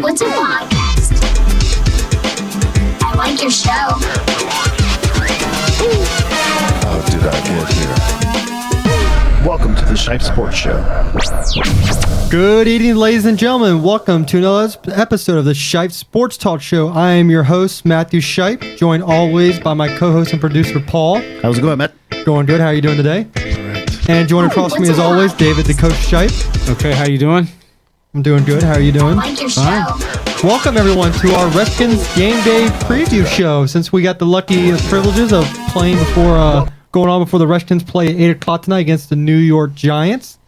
What's a podcast? I like your show. How did I get here? Welcome to the Shipe Sports Show. Good evening, ladies and gentlemen. Welcome to another episode of the Shipe Sports Talk Show. I am your host, Matthew Shipe, joined always by my co-host and producer, Paul. How's it going, Matt? Going good. How are you doing today? All right. And joined across from me, as always, David, the coach Shipe. Okay, how you doing? I'm doing good. How are you doing? I like your show. Welcome, everyone, to our Redskins Game Day preview show. Since we got the lucky privileges of playing before, going on before the Redskins play at 8 o'clock tonight against the New York Giants.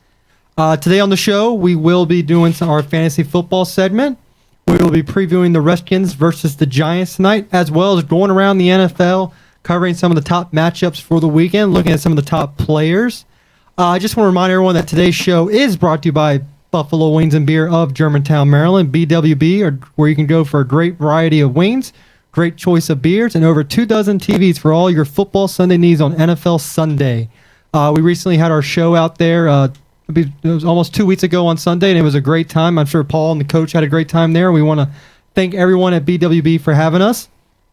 Today on the show, we will be doing our fantasy football segment. We will be previewing the Redskins versus the Giants tonight, as well as going around the NFL, covering some of the top matchups for the weekend, looking at some of the top players. I just want to remind everyone that today's show is brought to you by Buffalo Wings and Beer of Germantown, Maryland, BWB, where you can go for a great variety of wings, great choice of beers, and over 24 TVs for all your football Sunday needs on NFL Sunday. We recently had our show out there. It was almost 2 weeks ago on Sunday, and it was a great time. I'm sure Paul and the coach had a great time there. We want to thank everyone at BWB for having us.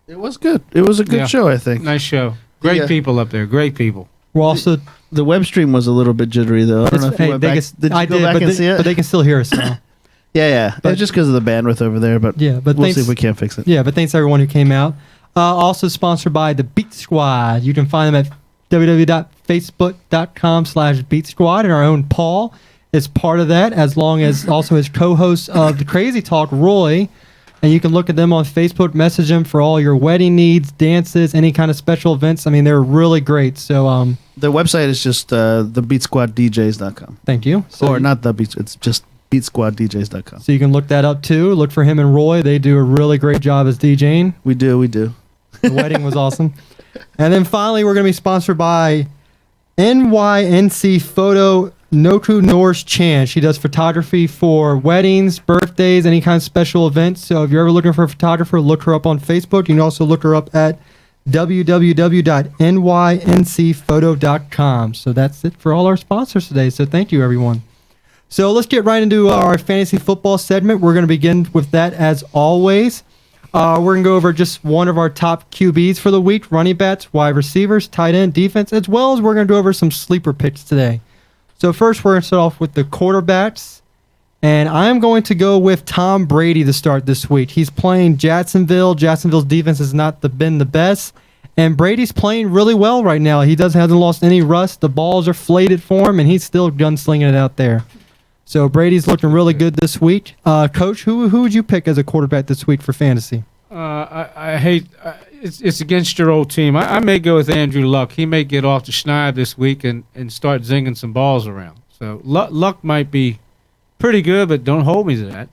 It was good. It was a good show, I think. Nice show. Great people up there. Great people. We're also The web stream was a little bit jittery, though. I don't know if you went back. Did you go back and see it? But they can still hear us now. Yeah. It's just because of the bandwidth over there, but Yeah, but we'll thanks- see if we can fix it. Yeah, but thanks to everyone who came out. Also sponsored by the Beat Squad. You can find them at www.facebook.com/Beat Squad, and our own Paul is part of that, as long as also his co-host of the Crazy Talk, Roy. And you can look at them on Facebook, message them for all your wedding needs, dances, any kind of special events. I mean, they're really great. So, The website is just thebeatsquaddjs.com. thank you. Or not the Beats, it's just beatsquaddjs.com. So you can look that up too. Look for him and Roy. They do a really great job as DJing. We do. The wedding was awesome. And then finally, we're going to be sponsored by NYNC Photo Noku Norse Chan. She does photography for weddings, birthdays, any kind of special events. So if you're ever looking for a photographer, look her up on Facebook. You can also look her up at www.nyncphoto.com. So that's it for all our sponsors today. So thank you, everyone. So let's get right into our fantasy football segment. We're going to begin with that as always. We're going to go over just one of our top QBs for the week, running backs, wide receivers, tight end, defense, as well as we're going to go over some sleeper picks today. So first, we're going to start off with the quarterbacks, and I'm going to go with Tom Brady to start this week. He's playing Jacksonville. Jacksonville's defense has not been the best, and Brady's playing really well right now. He hasn't lost any rust. The balls are flated for him, and he's still gunslinging it out there. So Brady's looking really good this week. Coach, who would you pick as a quarterback this week for fantasy? I hate it's against your old team. I may go with Andrew Luck. He may get off the schneid this week and start zinging some balls around. So Luck might be pretty good, but don't hold me to that.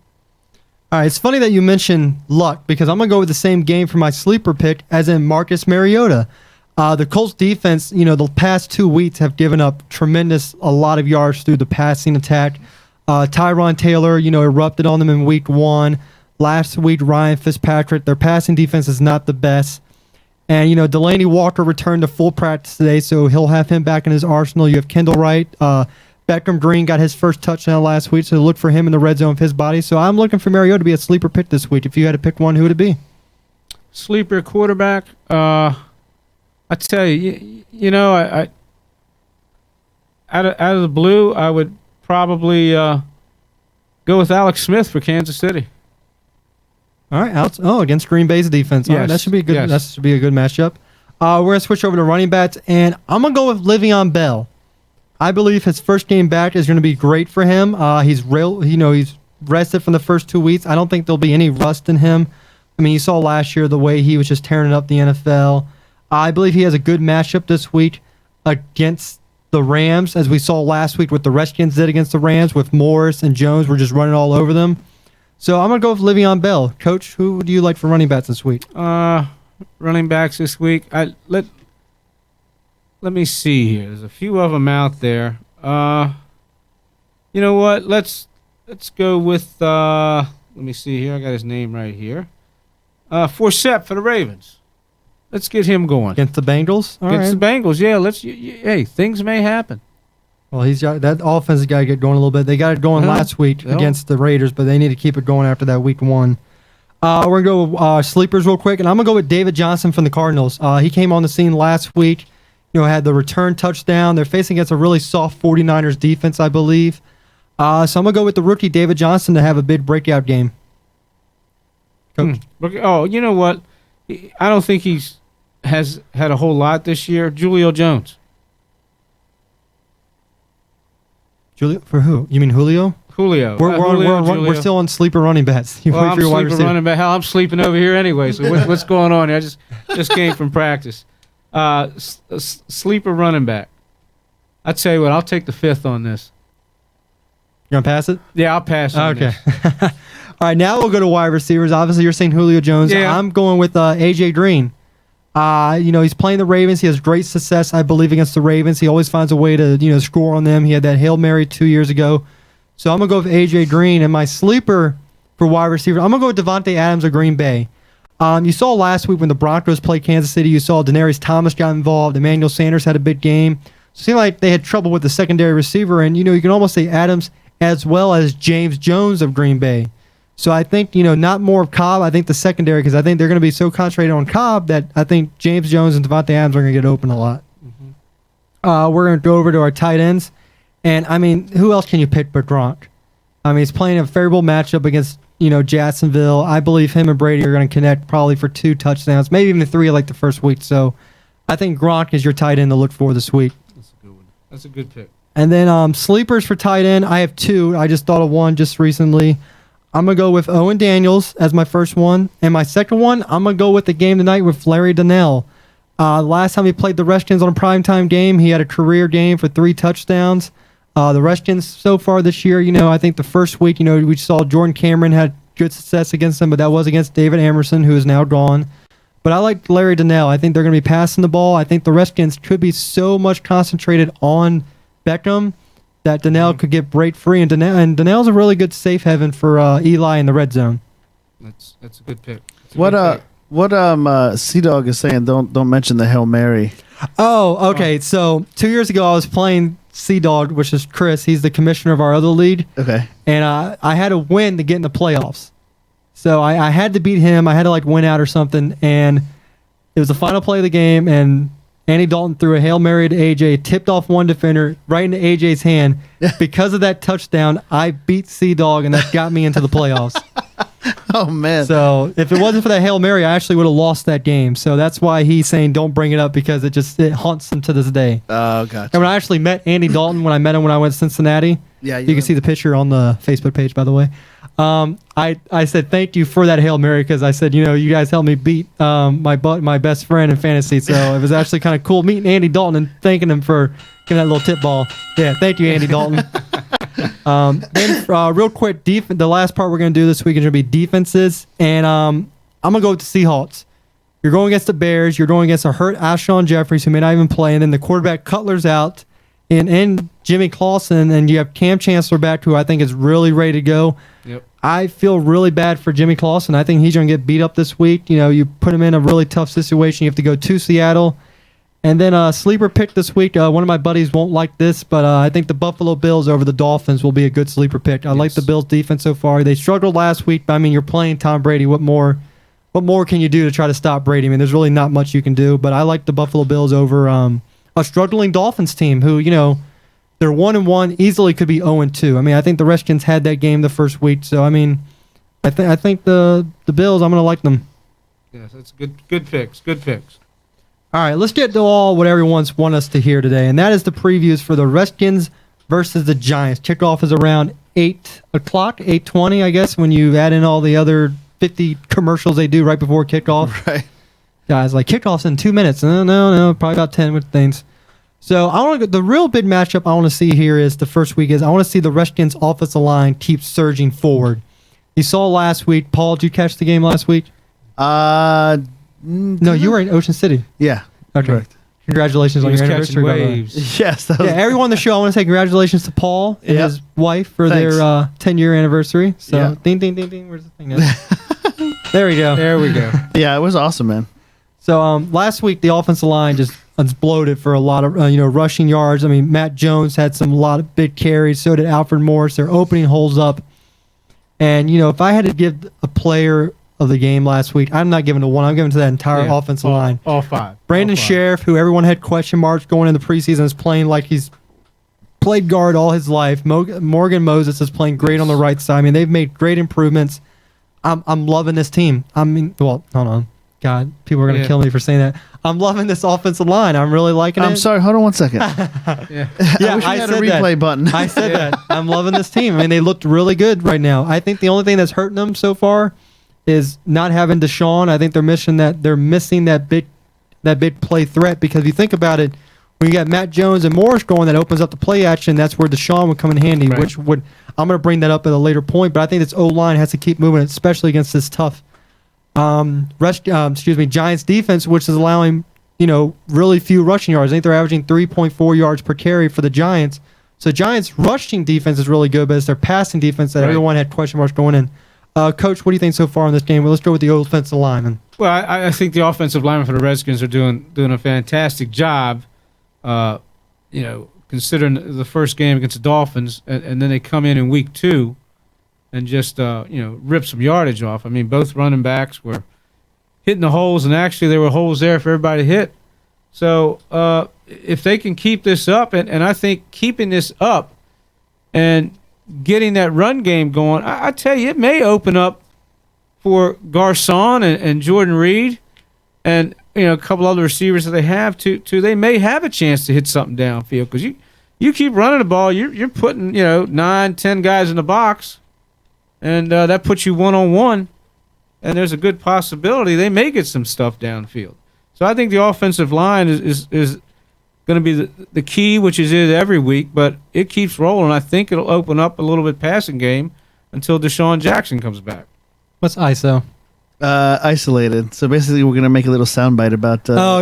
All right, it's funny that you mentioned Luck because I'm going to go with the same game for my sleeper pick as in Marcus Mariota. The Colts defense, the past 2 weeks have given up a lot of yards through the passing attack. Tyron Taylor, erupted on them in week 1. Last week, Ryan Fitzpatrick, their passing defense is not the best. And, Delaney Walker returned to full practice today, so he'll have him back in his arsenal. You have Kendall Wright. Beckham Green got his first touchdown last week, so look for him in the red zone of his body. So I'm looking for Mariota to be a sleeper pick this week. If you had to pick one, who would it be? Sleeper quarterback. I tell you, I out of the blue, I would probably go with Alex Smith for Kansas City. All right, Alex. Oh, against Green Bay's defense. All right, that should be a good. Yes. That should be a good matchup. We're gonna switch over to running backs, and I'm gonna go with Le'Veon Bell. I believe his first game back is gonna be great for him. He's rested from the first 2 weeks. I don't think there'll be any rust in him. I mean, you saw last year the way he was just tearing it up the NFL. I believe he has a good matchup this week against the Rams, as we saw last week what the Redskins did against the Rams with Morris and Jones were just running all over them. So I'm going to go with Le'Veon Bell. Coach, who do you like for running backs this week? Running backs this week. Let me see here. There's a few of them out there. You know what? Let's go with let me see here. I got his name right here. Forsett for the Ravens. Let's get him going. Against the Bengals? Against the Bengals, yeah. Hey, things may happen. Well, he's got that offense has got to get going a little bit. They got it going last week against the Raiders, but they need to keep it going after that week 1. We're going to go sleepers real quick, and I'm going to go with David Johnson from the Cardinals. He came on the scene last week, had the return touchdown. They're facing against a really soft 49ers defense, I believe. So I'm going to go with the rookie David Johnson to have a big breakout game. Coach. Oh, you know what? I don't think he's has had a whole lot this year. Julio Jones. Julio? For who? You mean Julio? Julio. We're still on sleeper running bets. I'm sleeper running back. Hell, I'm sleeping over here anyway. So what's going on here? I just came from practice. Sleeper running back. I tell you what, I'll take the 5th on this. You gonna pass it? Yeah, I'll pass it. Okay. All right, now we'll go to wide receivers. Obviously, you're saying Julio Jones. Yeah. I'm going with AJ Green. He's playing the Ravens. He has great success, I believe, against the Ravens. He always finds a way to, score on them. He had that Hail Mary 2 years ago. So I'm going to go with AJ Green. And my sleeper for wide receiver, I'm going to go with Devontae Adams of Green Bay. You saw last week when the Broncos played Kansas City, you saw Denarius Thomas got involved. Emmanuel Sanders had a big game. So it seemed like they had trouble with the secondary receiver. And, you can almost say Adams as well as James Jones of Green Bay. So I think, not more of Cobb. I think the secondary, because I think they're going to be so concentrated on Cobb that I think James Jones and Devontae Adams are going to get open a lot. Mm-hmm. We're going to go over to our tight ends. And, who else can you pick but Gronk? He's playing a favorable matchup against, Jacksonville. I believe him and Brady are going to connect probably for 2 touchdowns, maybe even 3 like the first week. So I think Gronk is your tight end to look for this week. That's a good one. That's a good pick. And then sleepers for tight end, I have 2. I just thought of one just recently. I'm going to go with Owen Daniels as my first one. And my second one, I'm going to go with the game tonight with Larry Donnell. Last time he played the Redskins on a primetime game, he had a career game for 3 touchdowns. The Redskins so far this year, I think the first week, we saw Jordan Cameron had good success against them, but that was against David Emerson, who is now gone. But I like Larry Donnell. I think they're going to be passing the ball. I think the Redskins could be so much concentrated on Beckham that Donnell could get break free, and Donnell's a really good safe haven for Eli in the red zone. That's a good pick. Sea Dog is saying don't mention the Hail Mary. Oh, okay. So 2 years ago I was playing Sea Dog, which is Chris. He's the commissioner of our other league. Okay. And I had to win to get in the playoffs. So I had to beat him. I had to win out or something, and it was the final play of the game, and Andy Dalton threw a Hail Mary to AJ, tipped off one defender right into AJ's hand. Because of that touchdown, I beat Sea Dog, and that got me into the playoffs. Oh, man. So if it wasn't for that Hail Mary, I actually would have lost that game. So that's why he's saying don't bring it up, because it haunts him to this day. Oh, gotcha. And when I actually met Andy Dalton, when I met him when I went to Cincinnati, you can see the picture on the Facebook page, by the way. I said thank you for that Hail Mary, because I said, you guys helped me beat my best friend in fantasy. So it was actually kind of cool meeting Andy Dalton and thanking him for getting that little tip ball. Yeah, thank you, Andy Dalton. Then real quick, the last part we're going to do this week is going to be defenses. And I'm going to go with the Seahawks. You're going against the Bears. You're going against a hurt Alshon Jeffries, who may not even play. And then the quarterback Cutler's out. And Jimmy Clausen, and you have Cam Chancellor back, who I think is really ready to go. Yep. I feel really bad for Jimmy Clausen. I think he's going to get beat up this week. You put him in a really tough situation. You have to go to Seattle. And then a sleeper pick this week. One of my buddies won't like this, but I think the Buffalo Bills over the Dolphins will be a good sleeper pick. I like the Bills' defense so far. They struggled last week, but you're playing Tom Brady. What more can you do to try to stop Brady? There's really not much you can do, but I like the Buffalo Bills over a struggling Dolphins team who, they're 1-1, easily could be 0-2. I think the Redskins had that game the first week, so I think the Bills, I'm going to like them. Yes, that's good picks. Good picks. All right, let's get to what everyone's want us to hear today, and that is the previews for the Redskins versus the Giants. Kickoff is around 8 o'clock, 8:20, I guess, when you add in all the other 50 commercials they do right before kickoff. Right. Guys, kickoff's in 2 minutes. No, probably about 10 with things. So the real big matchup I want to see here is the first week is I want to see the Redskins offensive line keep surging forward. You saw last week. Paul, did you catch the game last week? No, you were in Ocean City. Yeah. Okay. Correct. Congratulations on your anniversary. Waves. Yes. Everyone on the show, I want to say congratulations to Paul and his wife for their 10-year anniversary. So, ding, ding, ding, ding. Where's the thing now? There we go. There we go. Yeah, it was awesome, man. So last week, the offensive line just exploded for a lot of rushing yards. I mean, Matt Jones had a lot of big carries. So did Alfred Morris. They're opening holes up. And if I had to give a player of the game last week, I'm not giving to one. I'm giving to that entire offensive line. All five. Brandon Sheriff, who everyone had question marks going into the preseason, is playing like he's played guard all his life. Morgan Moses is playing great on the right side. I mean, they've made great improvements. I'm loving this team. I mean, well, hold on. God, people are going to kill me for saying that. I'm loving this offensive line. I'm really liking it. I'm sorry. Hold on one second. Yeah. I wish we had a replay button. I said that. I'm loving this team. I mean, they looked really good right now. I think the only thing that's hurting them so far is not having Deshaun. I think they're missing that big play threat, because if you think about it, when you got Matt Jones and Morris going, that opens up the play action. That's where Deshaun would come in handy, right. which would, I'm going to bring that up at a later point, but I think this O-line has to keep moving, especially against this tough Giants defense, which is allowing, really few rushing yards. I think they're averaging 3.4 yards per carry for the Giants. So Giants' rushing defense is really good, but it's their passing defense that everyone had question marks going in. Coach, what do you think so far in this game? Well, let's go with the offensive lineman. Well, I think the offensive linemen for the Redskins are doing a fantastic job. Considering the first game against the Dolphins, and then they come in week 2 and just rip some yardage off. I mean, both running backs were hitting the holes, and actually there were holes there for everybody to hit. So if they can keep this up, and I think keeping this up and getting that run game going, I tell you, it may open up for Garcon and Jordan Reed and a couple other receivers that they have to they may have a chance to hit something downfield, because you keep running the ball, you're putting 9-10 guys in the box, and that puts you 1-on-1, and there's a good possibility they may get some stuff downfield. So I think the offensive line is going to be the key, which is it every week, but it keeps rolling. I think it'll open up a little bit passing game until Deshaun Jackson comes back. What's ISO? Isolated. So basically, we're gonna make a little soundbite about. No.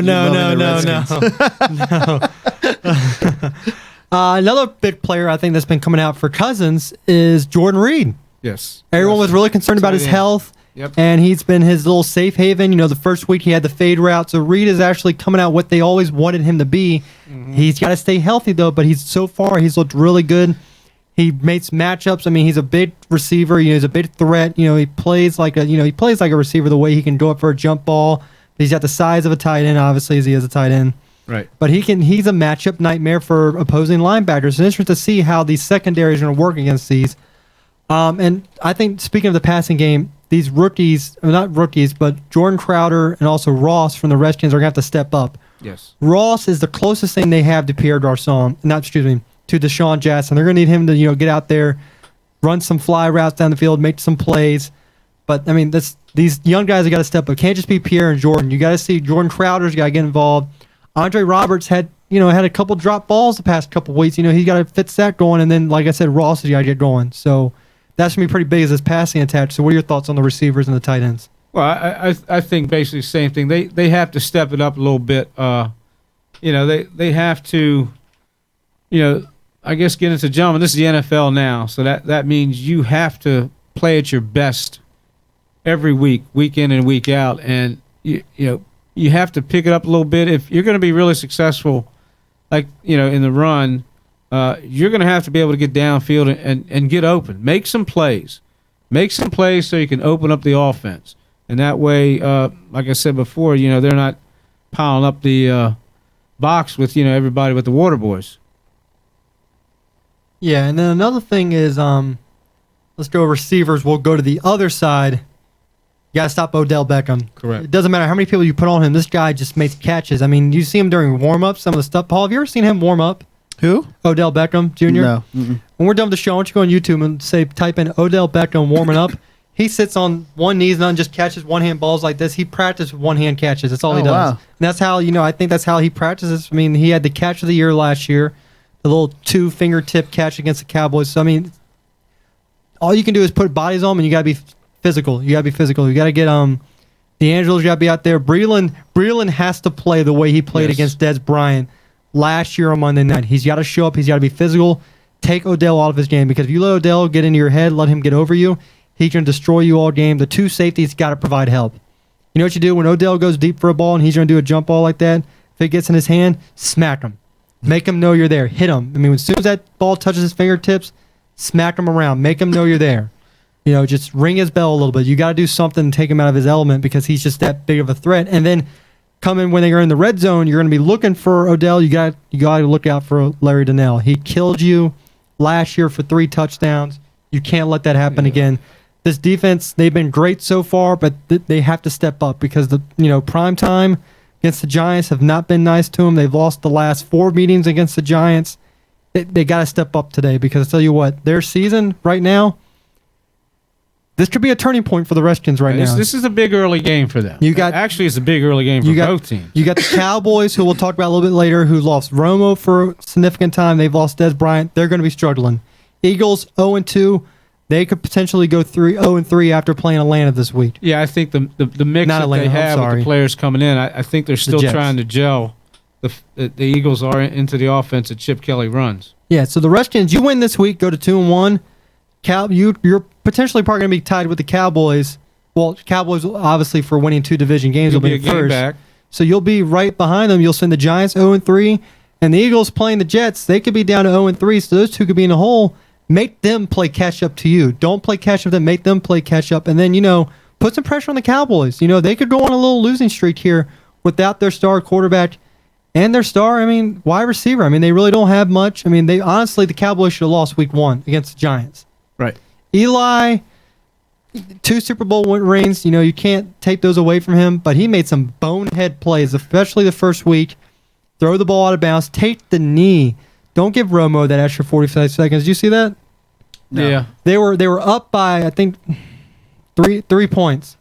Another big player I think that's been coming out for Cousins is Jordan Reed. Yes. Everyone was really concerned about his health. Yep. And he's been his little safe haven. The first week he had the fade route. So Reed is actually coming out what they always wanted him to be. Mm-hmm. He's got to stay healthy, though, but he's looked really good. He makes matchups. I mean, he's a big receiver. He's a big threat. He plays like a receiver the way he can go up for a jump ball. He's got the size of a tight end, obviously, as he is a tight end. Right. But he's a matchup nightmare for opposing linebackers. It's interesting to see how these secondaries are going to work against these. And I think, speaking of the passing game, these rookies, not rookies, but Jordan Crowder and also Ross from the Redskins are going to have to step up. Yes. Ross is the closest thing they have to to Deshaun Jackson. They're going to need him to, get out there, run some fly routes down the field, make some plays. But, I mean, these young guys have got to step up. It can't just be Pierre and Jordan. You got to see Jordan Crowder's got to get involved. Andre Roberts had a couple drop balls the past couple weeks. He's got to fix that going. And then, like I said, Ross has got to get going. So that's going to be pretty big as this passing attack. So what are your thoughts on the receivers and the tight ends? Well, I think basically the same thing. They have to step it up a little bit. They have to, I guess, get into gentlemen. This is the NFL now, so that means you have to play at your best every week in and week out, and you have to pick it up a little bit if you're going to be really successful. Like in the run, you're going to have to be able to get downfield and get open, make some plays so you can open up the offense, and that way, like I said before, they're not piling up the box with everybody with the water boys. Yeah, and then another thing is, let's go receivers. We'll go to the other side. You got to stop Odell Beckham. Correct. It doesn't matter how many people you put on him. This guy just makes catches. I mean, you see him during warm-ups, some of the stuff. Paul, have you ever seen him warm up? Who? Odell Beckham Jr.? No. Mm-mm. When we're done with the show, I want you to go on YouTube and type in Odell Beckham warming up. He sits on one knee and just catches one-hand balls like this. He practices with one-hand catches. That's all he does. Wow. And that's how, I think that's how he practices. I mean, he had the catch of the year last year. The little 2-fingertip catch against the Cowboys. So, I mean, all you can do is put bodies on them, and you got to be physical. You got to get D'Angelo's got to be out there. Breeland has to play the way he played against Dez Bryant last year on Monday night. He's got to show up. He's got to be physical. Take Odell out of his game, because if you let Odell get into your head, let him get over you, he can destroy you all game. The two safeties got to provide help. You know what you do when Odell goes deep for a ball and he's going to do a jump ball like that? If it gets in his hand, smack him. Make him know you're there. Hit him. I mean, as soon as that ball touches his fingertips, smack him around. Make him know you're there. Just ring his bell a little bit. You got to do something to take him out of his element because he's just that big of a threat. And then coming when they're in the red zone, you're going to be looking for Odell. You got to look out for Larry Donnell. He killed you last year for 3 touchdowns. You can't let that happen again. This defense, they've been great so far, but they have to step up because prime time against the Giants have not been nice to them. They've lost the last 4 meetings against the Giants. They got to step up today because I tell you what, their season right now, this could be a turning point for the Redskins right now. This is a big early game for them. Actually, it's a big early game for both teams. You got the Cowboys, who we'll talk about a little bit later, who lost Romo for a significant time. They've lost Des Bryant. They're going to be struggling. Eagles 0-2. They could potentially go 0-3 after playing Atlanta this week. Yeah, I think the mix that they have with the players coming in, I think they're still trying to gel. The Eagles are into the offense that Chip Kelly runs. Yeah, so the Redskins, you win this week, go to 2-1. You're potentially probably going to be tied with the Cowboys. Well, Cowboys, obviously, for winning 2 division games, will be first. Back. So you'll be right behind them. You'll send the Giants 0-3, and the Eagles playing the Jets. They could be down to 0-3, so those two could be in a hole. Make them play catch up to you. Don't play catch up to them. Make them play catch up, and then put some pressure on the Cowboys. They could go on a little losing streak here without their star quarterback and their star. Wide receiver. They really don't have much. The Cowboys should have lost week 1 against the Giants. Right. Eli, 2 Super Bowl rings. You can't take those away from him, but he made some bonehead plays, especially the first week. Throw the ball out of bounds. Take the knee. Don't give Romo that extra 45 seconds. Did you see that? No. Yeah. They were up by, I think, three points.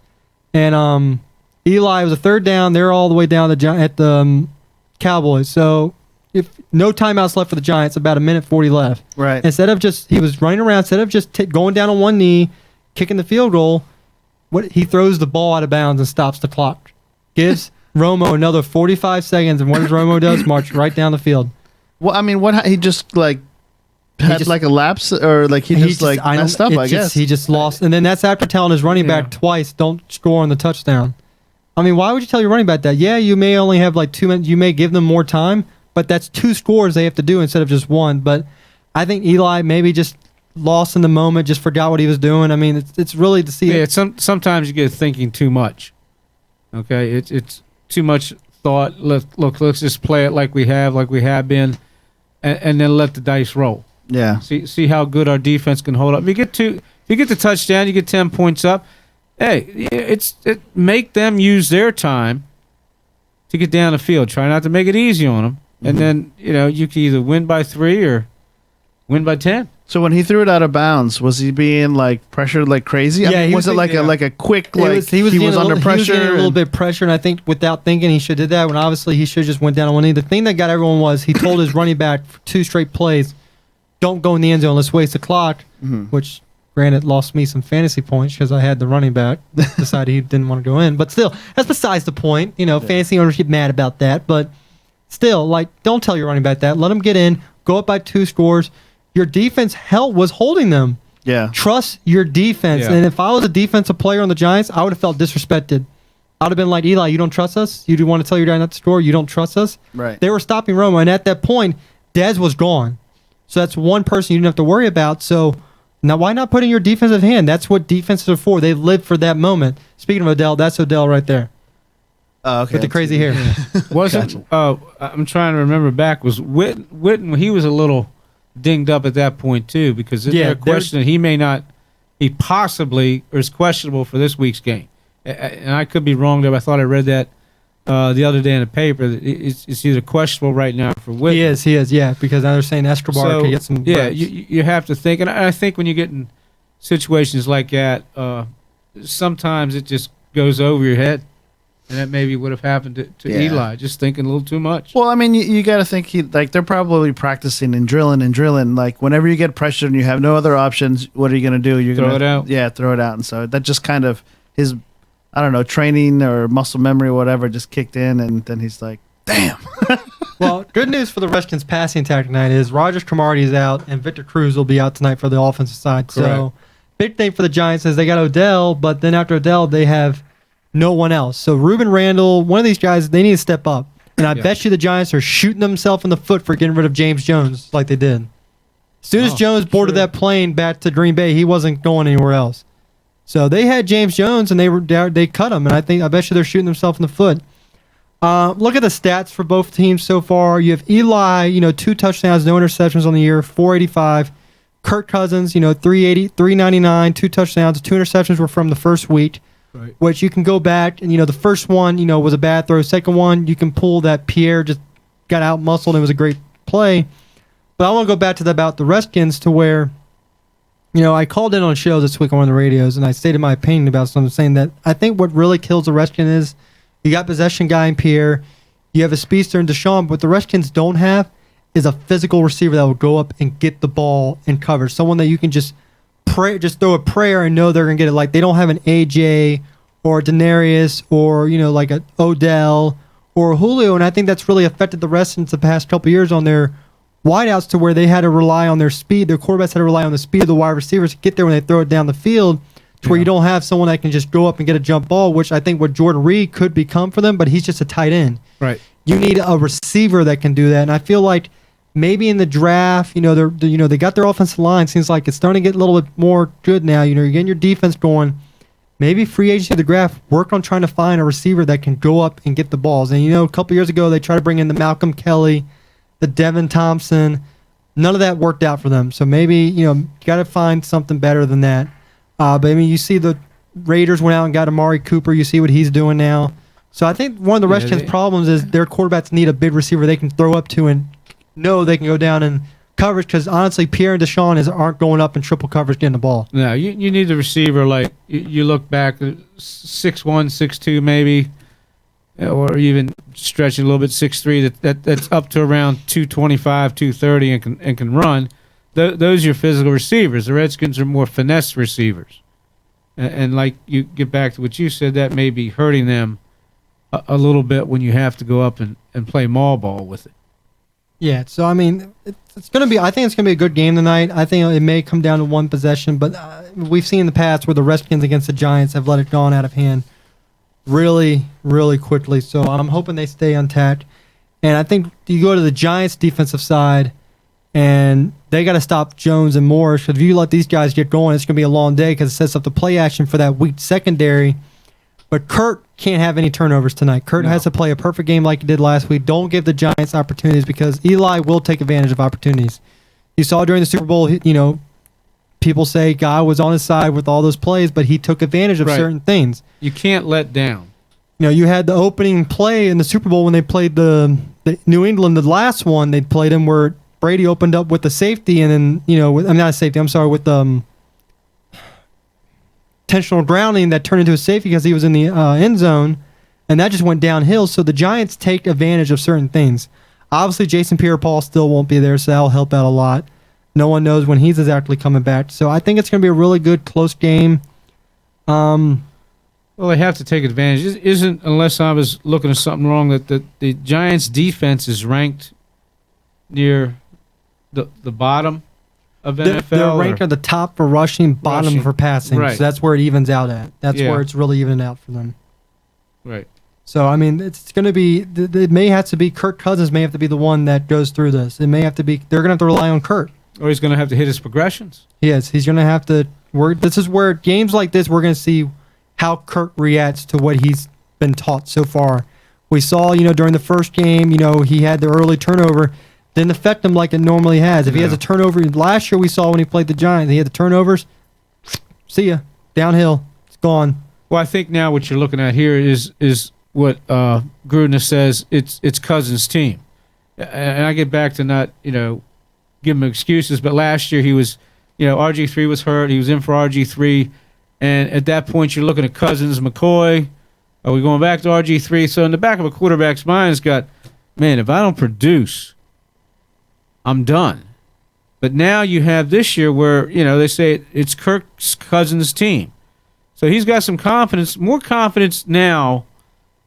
And Eli was a 3rd down. They're all the way down at the Cowboys. So if no timeouts left for the Giants, about 1:40 left. Right. Instead of he was running around, instead of just going down on one knee, kicking the field goal, he throws the ball out of bounds and stops the clock. Gives Romo another 45 seconds, and what does Romo does? March right down the field. Well, what he just had a lapse, or he just messed up, I guess. He just lost, and then that's after telling his running back twice, don't score on the touchdown. Why would you tell your running back that? Yeah, you may only have 2 minutes. You may give them more time, but that's 2 scores they have to do instead of just 1. But I think Eli maybe just lost in the moment, just forgot what he was doing. It's really to see. Yeah, sometimes you get thinking too much. Okay, it's too much thought. Let's just play it like we have been, and then let the dice roll. Yeah. See how good our defense can hold up. If you get the touchdown, you get 10 points up. Hey, make them use their time to get down the field. Try not to make it easy on them. And then, you can either win by 3 or win by 10. So when he threw it out of bounds, was he being pressured like crazy? Yeah, was it a quick he was under pressure? He was getting a little bit pressure, and I think without thinking he should have did that. When obviously he should have just went down on one knee. The thing that got everyone was he told his running back for 2 straight plays, "Don't go in the end zone. Let's waste the clock." Which, granted, lost me some fantasy points because I had the running back decided he didn't want to go in. But still, that's besides the point. Fantasy owners get mad about that, but still, don't tell your running back that. Let them get in. Go up by 2 scores. Your defense was holding them. Yeah. Trust your defense. Yeah. And if I was a defensive player on the Giants, I would have felt disrespected. I would have been like, Eli, you don't trust us? You do want to tell your guy not to score? You don't trust us? Right. They were stopping Romo, and at that point, Dez was gone. So that's one person you didn't have to worry about. So now why not put in your defensive hand? That's what defenses are for. They live for that moment. Speaking of Odell, that's Odell right there. Okay. With the crazy hair. Wasn't I'm trying to remember back. Was Witten, he was a little dinged up at that point too, because isn't there a question that he possibly is questionable for this week's game? And I could be wrong there, but I thought I read that the other day in the paper that it's either questionable right now for Witten. He is, yeah, because now they're saying Escobar could get some. Yeah, you have to think, and I think when you get in situations like that, sometimes it just goes over your head. And that maybe would have happened to Eli, just thinking a little too much. Well, you got to think they're probably practicing and drilling. Like whenever you get pressured and you have no other options, what are you going to do? You're throw it out. Yeah, throw it out. And so that just kind of his, I don't know, training or muscle memory or whatever just kicked in, and then he's like, damn. Well, good news for the Redskins passing attack tonight is Rogers Cromartie is out and Victor Cruz will be out tonight for the offensive side. Correct. So big thing for the Giants is they got Odell, but then after Odell they have no one else. So Ruben Randall, one of these guys, they need to step up. And I bet you the Giants are shooting themselves in the foot for getting rid of James Jones like they did. As soon as Jones boarded that plane back to Green Bay, he wasn't going anywhere else. So they had James Jones, and they cut him. And I bet you they're shooting themselves in the foot. Look at the stats for both teams so far. You have Eli, 2 touchdowns, no interceptions on the year, 485. Kirk Cousins, 380, 399, 2 touchdowns, 2 interceptions were from the first week. Right. Which you can go back and the first one was a bad throw. Second one you can pull that Pierre just got out muscled and it was a great play. But I want to go back to about the Redskins to where I called in on shows this week on one of the radios and I stated my opinion about something, saying that I think what really kills the Redskins is you got possession guy in Pierre, you have a speedster in Deshaun, but what the Redskins don't have is a physical receiver that will go up and get the ball and cover. Someone that you can just throw a prayer and know they're going to get it. Like they don't have an AJ or a Denarius or, like a Odell or Julio. And I think that's really affected the Redskins the past couple of years on their wideouts to where they had to rely on their speed. Their quarterbacks had to rely on the speed of the wide receivers to get there when they throw it down the field to where you don't have someone that can just go up and get a jump ball, which I think what Jordan Reed could become for them, but he's just a tight end. Right. You need a receiver that can do that. And I feel like maybe in the draft, they got their offensive line. Seems like it's starting to get a little bit more good now. You're getting your defense going. Maybe free agency of the draft, work on trying to find a receiver that can go up and get the balls. And, a couple years ago, they tried to bring in the Malcolm Kelly, the Devin Thompson. None of that worked out for them. So maybe, you got to find something better than that. But, you see the Raiders went out and got Amari Cooper. You see what he's doing now. So I think one of the Redskins' problems is their quarterbacks need a big receiver they can throw up to and know they can go down and coverage, because honestly, Pierre and Deshaun aren't going up in triple coverage getting the ball. No, you need a receiver like you look back 6'1", 6'2", maybe, or even stretch it a little bit 6'3", that's up to around 225, 230 and can run. Those are your physical receivers. The Redskins are more finesse receivers, and like you get back to what you said, that may be hurting them a little bit when you have to go up and play mall ball with it. Yeah, so it's going to be. I think it's going to be a good game tonight. I think it may come down to one possession, but we've seen in the past where the Redskins against the Giants have let it go out of hand really, really quickly. So I'm hoping they stay intact. And I think you go to the Giants' defensive side, and they got to stop Jones and Morris. Because if you let these guys get going, it's going to be a long day because it sets up the play action for that weak secondary. But Kurt can't have any turnovers tonight. Kurt has to play a perfect game like he did last week. Don't give the Giants opportunities because Eli will take advantage of opportunities. You saw during the Super Bowl, people say Guy was on his side with all those plays, but he took advantage of certain things. You can't let down. You had the opening play in the Super Bowl when they played the New England, the last one they played him where Brady opened up with the safety and then, not a safety, I'm sorry, with the intentional grounding that turned into a safety because he was in the end zone, and that just went downhill. So the Giants take advantage of certain things. Obviously, Jason Pierre-Paul still won't be there, so that'll help out a lot. No one knows when he's exactly coming back. So I think it's going to be a really good, close game. Well, they have to take advantage. Isn't, unless I was looking at something wrong, that the Giants' defense is ranked near the bottom of NFL? They're ranked at the top for rushing, bottom for passing. Right. So that's where it evens out at. That's where it's really evened out for them. Right. So, it's going to be, it may have to be, Kirk Cousins may have to be the one that goes through this. It may have to be, they're going to have to rely on Kurt. Or he's going to have to hit his progressions. Yes, he's going to have to work. This is where games like this, we're going to see how Kurt reacts to what he's been taught so far. We saw, during the first game, he had the early turnover. Didn't affect him like it normally has. If he has a turnover, last year we saw when he played the Giants, he had the turnovers. See ya. Downhill. It's gone. Well, I think now what you're looking at here is what Gruden says. It's Cousins' team, and I get back to not give him excuses, but last year he was, RG3 was hurt. He was in for RG3, and at that point you're looking at Cousins, McCoy. Are we going back to RG3? So in the back of a quarterback's mind, it's got, man, if I don't produce, I'm done. But now you have this year where, they say it's Kirk Cousins' team. So he's got some confidence, more confidence now,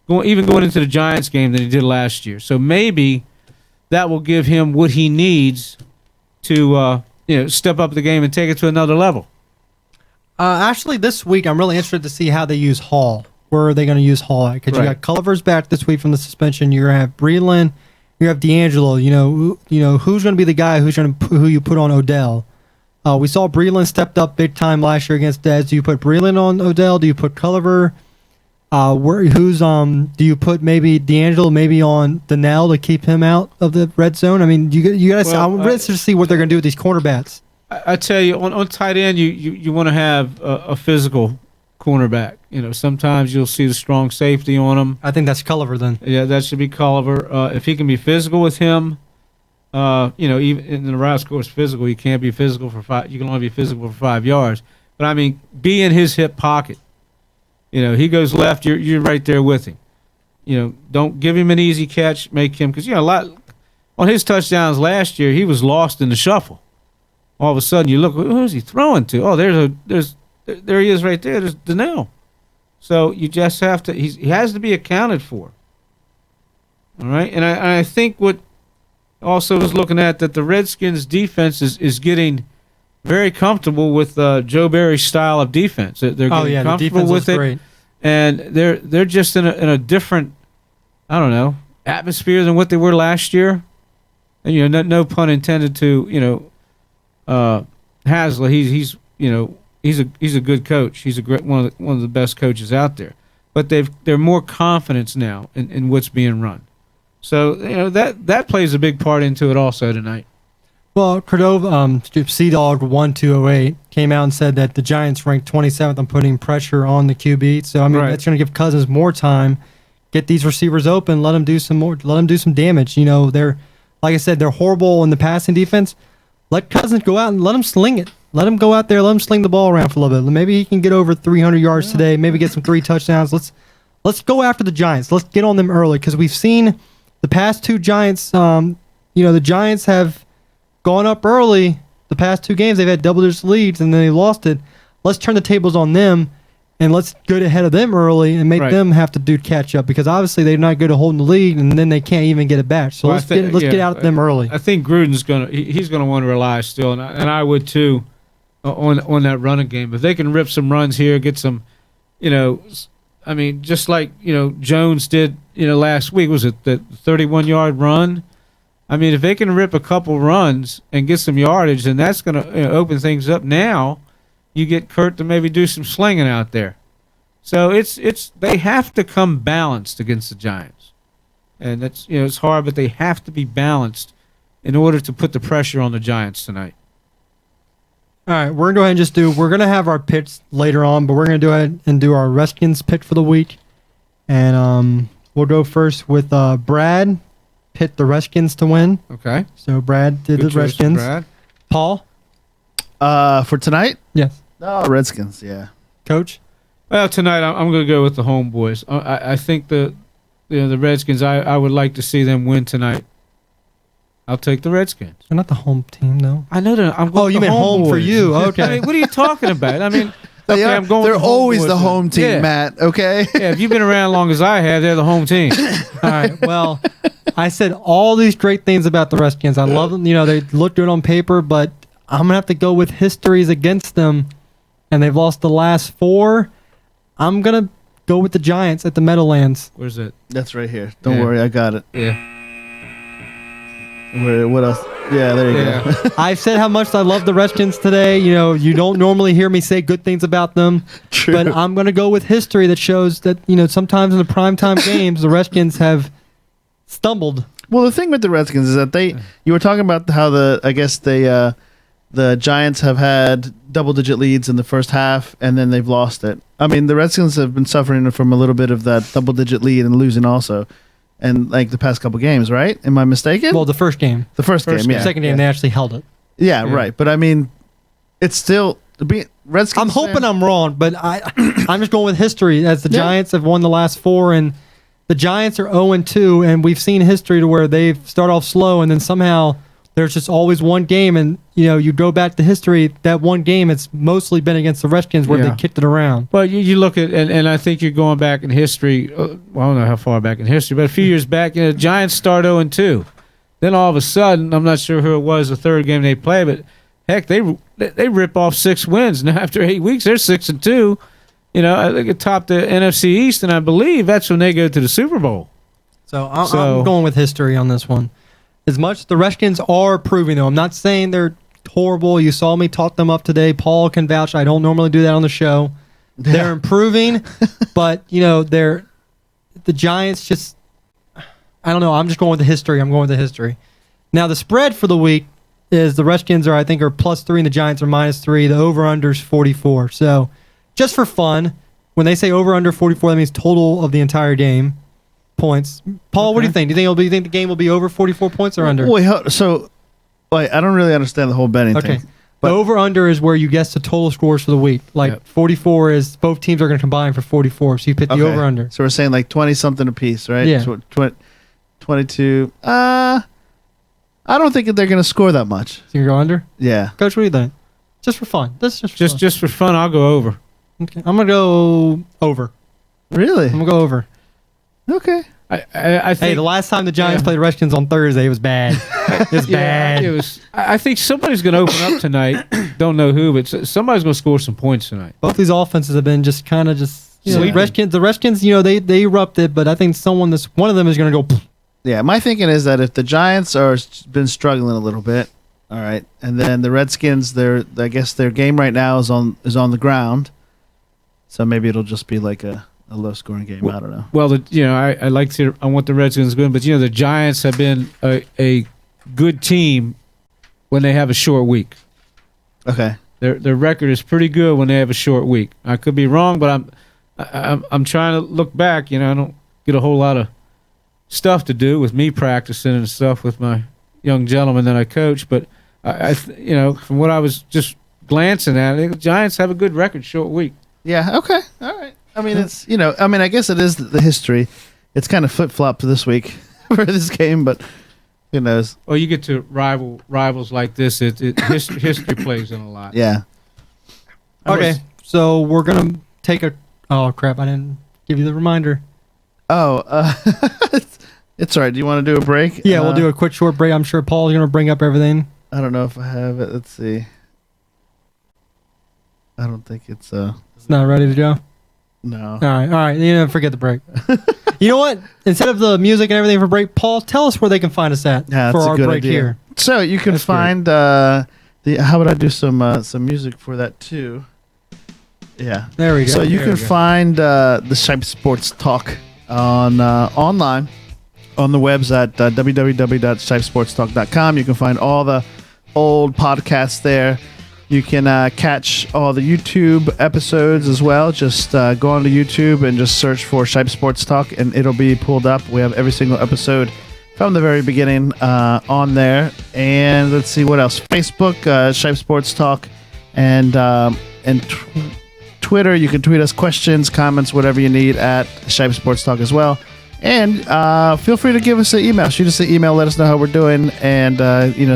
going into the Giants game than he did last year. So maybe that will give him what he needs to, step up the game and take it to another level. Actually, this week I'm really interested to see how they use Hall. where are they going to use Hall at? Because you Right. got Culliver's back this week from the suspension. You're going to have Breland. You have D'Angelo. Who's going to be the guy who you put on Odell? We saw Breland stepped up big time last year against Dez. Do you put Breland on Odell? Do you put Culliver? Do you put maybe D'Angelo maybe on Donnell to keep him out of the red zone? I mean, you got to. I'm ready to see what they're going to do with these cornerbacks. I tell you, on tight end, you want to have a physical cornerback. Sometimes you'll see the strong safety on him. I think that's Culliver then. Yeah, that should be Culliver. If he can be physical with him, even in the route course, physical, you can't be physical for 5. You can only be physical for 5 yards. But I mean, be in his hip pocket. He goes left, you're right there with him. Don't give him an easy catch. Make him, because a lot on his touchdowns last year, he was lost in the shuffle. All of a sudden, you look, who's he throwing to? Oh, there he is right there. There's Donnell. So you just have to. He has to be accounted for. All right, and I think what also was looking at that the Redskins defense is getting very comfortable with Joe Barry's style of defense. They're getting comfortable the defense with it, great. and they're just in a different, I don't know, atmosphere than what they were last year. And no pun intended to Haslett. He's a good coach. He's a great one of the best coaches out there. But they're more confidence now in what's being run. So that plays a big part into it also tonight. Well, Cordova, Sea-Dog 1208 came out and said that the Giants ranked 27th on putting pressure on the QB. So I mean, that's going to give Cousins more time, get these receivers open, let them do some damage. They're, like I said, they're horrible in the passing defense. Let Cousins go out and let him sling it. Let him go out there, let him sling the ball around for a little bit. Maybe he can get over 300 yards today. Maybe get some 3 touchdowns. Let's go after the Giants. Let's get on them early because we've seen the past 2 Giants. The Giants have gone up early. The past 2 games, they've had double-digit leads, and then they lost it. Let's turn the tables on them, and let's get ahead of them early and make them have to do catch-up because obviously they're not good at holding the lead, and then they can't even get it back. So let's get out at them early. I think Gruden's he's gonna want to rely still, and I would too, on that running game. If they can rip some runs here, get some, I mean, just like Jones did, last week. Was it the 31-yard run? I mean, if they can rip a couple runs and get some yardage, then that's going to open things up. Now, you get Kurt to maybe do some slinging out there. So they have to come balanced against the Giants, and that's it's hard, but they have to be balanced in order to put the pressure on the Giants tonight. All right, we're gonna go ahead and we're gonna have our picks later on, but we're gonna go ahead and do our Redskins pick for the week, and we'll go first with Brad. Picked the Redskins to win. Okay. So Brad did Good the Redskins. Brad. Paul? For tonight? Yes. No, Redskins, yeah. Coach? Well, tonight I'm going to go with the homeboys. I think the Redskins, I would like to see them win tonight. I'll take the Redskins. They're not the home team, though. I know that. You meant home for you. Okay. I mean, what are you talking about? I mean, They okay, are, I'm going they're with the always homeboys the home team, yeah. Matt, okay? Yeah, if you've been around as long as I have, they're the home team. All right. Well, I said all these great things about the Redskins. I love them. They look good on paper, but I'm going to have to go with history's against them, and they've lost the last 4. I'm going to go with the Giants at the Meadowlands. Where's it? That's right here. Don't Yeah. worry, I got it. Yeah. What else? Yeah, there you Yeah. go. I've said how much I love the Redskins today. You don't normally hear me say good things about them. True. But I'm going to go with history that shows that, sometimes in the primetime games, the Redskins have stumbled. Well, the thing with the Redskins is that you were talking about how the Giants have had double-digit leads in the first half, and then they've lost it. I mean, the Redskins have been suffering from a little bit of that double-digit lead and losing also. And like the past couple games, right? Am I mistaken? Well, the first game. The first game, yeah. The second game, they actually held it. Yeah, right. But I mean, it's still Redskins. I'm hoping I'm wrong, but I'm just going with history as the Giants have won the last 4, and the Giants are 0-2, and we've seen history to where they start off slow, and then somehow there's just always one game, and you go back to history. That one game, it's mostly been against the Redskins where they kicked it around. Well, you look at, and I think you're going back in history. Well, I don't know how far back in history, but a few years back, the Giants start 0-2. Then all of a sudden, I'm not sure who it was the third game they played, but heck, they rip off 6 wins. Now after 8 weeks, they're 6-2. I think it topped the NFC East, and I believe that's when they go to the Super Bowl. So I'm going with history on this one. As much the Redskins are proving, though, I'm not saying they're horrible. You saw me talk them up today. Paul can vouch. I don't normally do that on the show. Yeah. They're improving, but they're the Giants. Just I don't know. I'm just going with the history. I'm going with the history. Now the spread for the week is the Redskins are +3 and the Giants are -3. The over/under is 44. So just for fun, when they say over/under 44, that means total of the entire game points. Paul, what do you think? Do you think the game will be over 44 points or under? Wait, I don't really understand the whole betting Okay. thing. The over/under is where you guess the total scores for the week. Like 44 is both teams are going to combine for 44. So you pick the over/under. So we're saying like 20 something apiece, right? Yeah. So 22. I don't think that they're going to score that much. So you go under? Yeah. Coach, what do you think? Just for fun. This is just for fun. Just for fun, I'll go over. Okay. I'm going to go over. Really? I'm going to go over. Okay. I think Hey, the last time the Giants played the Redskins on Thursday, it was bad. It was bad. It was. I think somebody's going to open up tonight. Don't know who, but somebody's going to score some points tonight. Both these offenses have been just kind of just Sleeping. The Redskins, they erupted, but I think one of them is going to go. Yeah, my thinking is that if the Giants are been struggling a little bit, all right, and then the Redskins, I guess their game right now is on the ground, so maybe it'll just be like a low scoring game. I don't know. Well, I want the Redskins to win, but the Giants have been a good team when they have a short week. Okay. Their record is pretty good when they have a short week. I could be wrong, but I'm trying to look back. I don't get a whole lot of stuff to do with me practicing and stuff with my young gentlemen that I coach, but from what I was just glancing at, I think the Giants have a good record short week. Yeah. Okay. All right. I mean, it's I guess it is the history. It's kind of flip flopped this week for this game, but who knows? Oh, you get to rivals like this. History plays in a lot. Yeah. Okay, so we're going to take a. Oh crap! I didn't give you the reminder. Oh, it's all right. Do you want to do a break? Yeah, we'll do a quick short break. I'm sure Paul's going to bring up everything. I don't know if I have it. Let's see. I don't think it's It's not ready to go. no. All right. Forget the break. You know what? Instead of the music and everything for break, Paul, tell us where they can find us at Yeah, for that's a our good break idea. here. So you can That's find how would I do some music for that too? Yeah. There we go. So you There can we go. find the Shipe Sports Talk on online on the webs at www.shipesportstalk.com. You can find all the old podcasts there. You can catch all the YouTube episodes as well. Just go onto YouTube and just search for Shipe Sports Talk, and it'll be pulled up. We have every single episode from the very beginning on there. And let's see what else. Facebook, Shipe Sports Talk, and Twitter. You can tweet us questions, comments, whatever you need at Shipe Sports Talk as well. And feel free to give us an email. Shoot us an email. Let us know how we're doing, and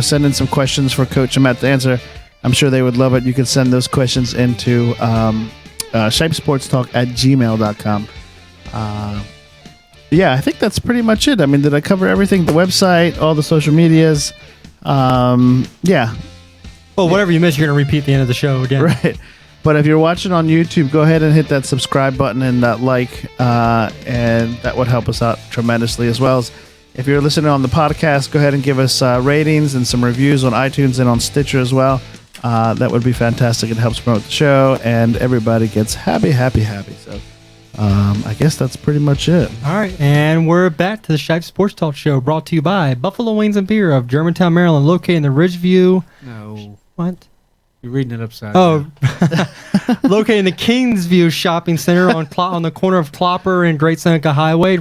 send in some questions for Coach and Matt to answer. I'm sure they would love it. You can send those questions into shipesportstalk@gmail.com. Yeah, I think that's pretty much it. I mean, did I cover everything? The website, all the social medias. Yeah. Well, whatever you missed, you're going to repeat the end of the show again. Right. But if you're watching on YouTube, go ahead and hit that subscribe button and that like, and that would help us out tremendously, as well as if you're listening on the podcast, go ahead and give us ratings and some reviews on iTunes and on Stitcher as well. That would be fantastic. It helps promote the show, and everybody gets happy. So I guess that's pretty much it. All right, and we're back to the Shipe Sports Talk Show, brought to you by Buffalo Wings and Beer of Germantown, Maryland, located in the Ridgeview. No, What? you're reading it upside Oh, down. located in the Kingsview Shopping Center on the corner of Clopper and Great Seneca Highway,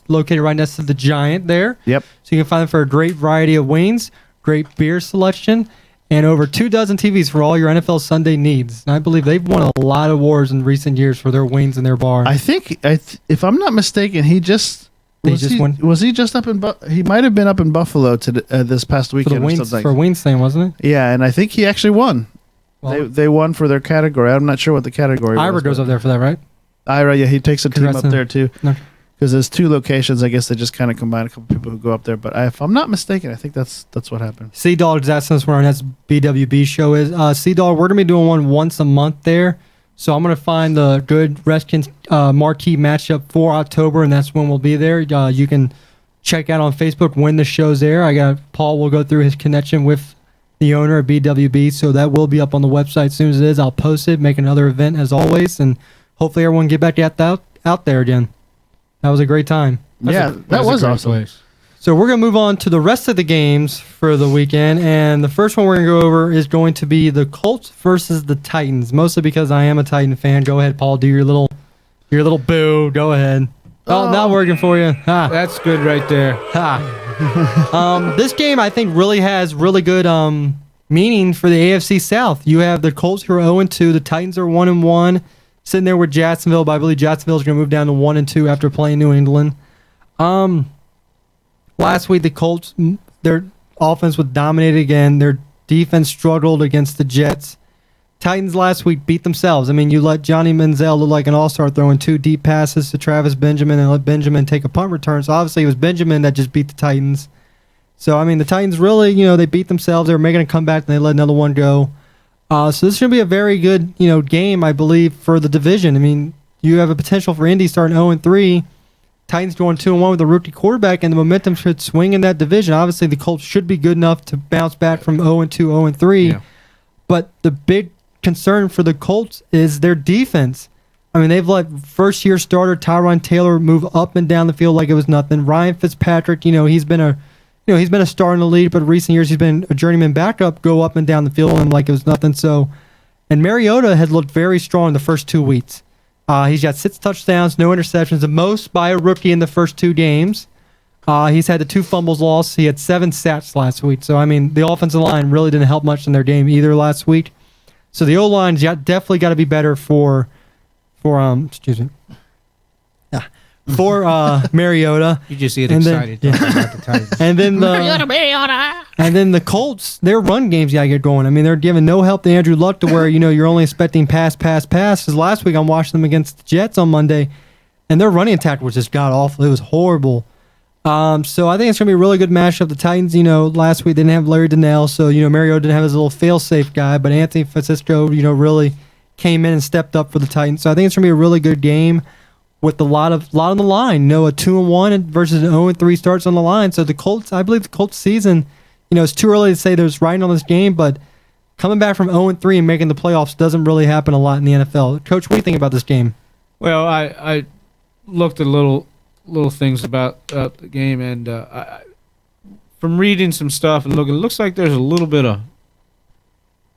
located right next to the Giant there. Yep. So you can find them for a great variety of wings, great beer selection, and over 24 TVs for all your NFL Sunday needs. And I believe they've won a lot of awards in recent years for their wings and their bar. I think, if I'm not mistaken, he just won? Was he just up in? He might have been up in Buffalo this past for weekend. the wings, or something. for wings thing, wasn't it? Yeah, and I think he actually won. Well, They won for their category. I'm not sure what the category Ira was. goes but- up there for that, right? Ira, yeah, he takes a team Congrats up to him. there too. Okay. Because there's two locations. I guess they just kind of combine a couple people who go up there. But if I'm not mistaken, I think that's what happened. Sea Dog is asking us where our next BWB show is. Sea Dog, we're going to be doing one once a month there So I'm going to find the good Redskins marquee matchup for October, and that's when we'll be there. You can check out on Facebook when the show's there. Paul will go through his connection with the owner of BWB, so that will be up on the website as soon as it is. I'll post it, make another event as always, and hopefully everyone get back out there again. That was a great time. That was awesome. Place. So we're going to move on to the rest of the games for the weekend, and the first one we're going to go over is going to be the Colts versus the Titans, mostly because I am a Titan fan. Go ahead, Paul, do your little boo. Go ahead. Oh, not working for you. Ha. That's good right there. Ha. This game, I think, really has really good meaning for the AFC South. You have the Colts who are 0-2. The Titans are 1-1, sitting there with Jacksonville, but I believe Jacksonville is going to move down to 1-2 after playing New England. Last week, the Colts, their offense was dominated again. Their defense struggled against the Jets. Titans last week beat themselves. I mean, you let Johnny Manziel look like an all-star throwing 2 deep passes to Travis Benjamin and let Benjamin take a punt return. So obviously it was Benjamin that just beat the Titans. So, I mean, the Titans really, they beat themselves. They were making a comeback and they let another one go. So this should be a very good, game, I believe, for the division. I mean, you have a potential for Indy starting 0-3. Titans going 2-1 with a rookie quarterback, and the momentum should swing in that division. Obviously, the Colts should be good enough to bounce back from 0-2, 0-3. Yeah. But the big concern for the Colts is their defense. I mean, they've let first-year starter Tyron Taylor move up and down the field like it was nothing. Ryan Fitzpatrick, he's been a star in the league, but in recent years he's been a journeyman backup, go up and down the field and like it was nothing. So, and Mariota has looked very strong the first 2 weeks. He's got 6 touchdowns, no interceptions, the most by a rookie in the first 2 games. He's had the 2 fumbles lost. He had 7 sacks last week. So, I mean, the offensive line really didn't help much in their game either last week. So the O-line's definitely got to be better for Mariota. You just get excited talking about the Titans. And then the Colts, their run games got to get going. I mean, they're giving no help to Andrew Luck to where, you're only expecting pass. Because last week I'm watching them against the Jets on Monday, and their running attack was just god-awful. It was horrible. So I think it's going to be a really good matchup. The Titans, last week they didn't have Larry Donnell, so, Mariota didn't have his little fail-safe guy, but Anthony Francisco, really came in and stepped up for the Titans. So I think it's going to be a really good game with a lot on the line. A 2-1 versus an 0-3 starts on the line. So the Colts, I believe the Colts season, it's too early to say there's writing on this game, but coming back from 0-3 and making the playoffs doesn't really happen a lot in the NFL. Coach, what do you think about this game? Well, I looked at little things about the game, and from reading some stuff and looking, it looks like there's a little bit of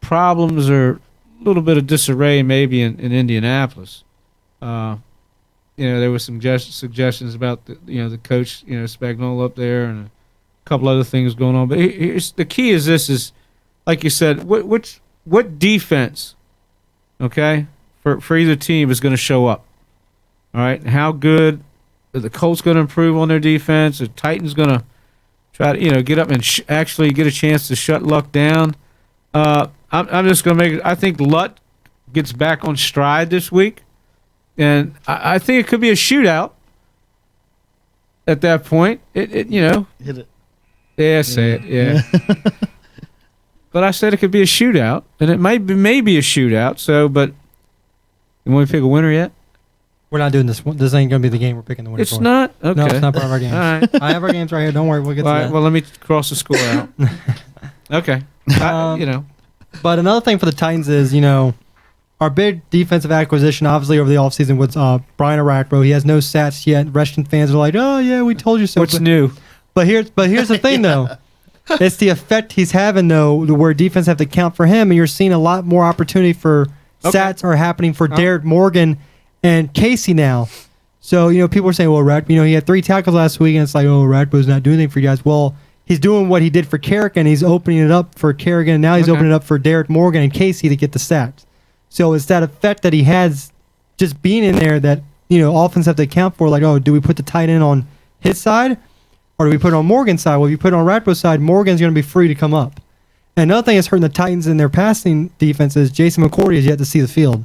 problems or a little bit of disarray maybe in Indianapolis. There were some suggestions about the coach, Spagnuolo up there, and a couple other things going on. But here's the key: is like you said, what defense, okay, for either team is going to show up. All right, how good are the Colts going to improve on their defense? The Titans going to try to get up and actually get a chance to shut Luck down. I'm just going to make it. I think Luck gets back on stride this week. And I think it could be a shootout at that point. Hit it. Yeah, say it. Yeah. But I said it could be a shootout, and it might be maybe a shootout. So, but you want to pick a winner yet? We're not doing this. This ain't going to be the game we're picking the winner for. It's not? Okay. No, it's not part of our games. All right. I have our games right here. Don't worry. We'll get to that. Well, let me cross the score out. Okay. But another thing for the Titans is, our big defensive acquisition, obviously, over the offseason was Brian Arakpo. He has no stats yet. Redskins fans are like, oh, yeah, we told you so. What's new? But here's the thing, though. It's the effect he's having, though, where defense have to count for him, and you're seeing a lot more opportunity for stats are happening for Derek Morgan and Casey now. So, people are saying, well, Arakpo, he had 3 tackles last week, and it's like, oh, Arakpo's not doing anything for you guys. Well, he's doing what he did for Kerrigan. He's opening it up for Kerrigan, and now he's opening it up for Derek Morgan and Casey to get the stats. So it's that effect that he has just being in there that, offense have to account for. Like, oh, do we put the tight end on his side or do we put it on Morgan's side? Well, if you put it on Radbo's side, Morgan's going to be free to come up. And another thing that's hurting the Titans in their passing defense is Jason McCourty has yet to see the field.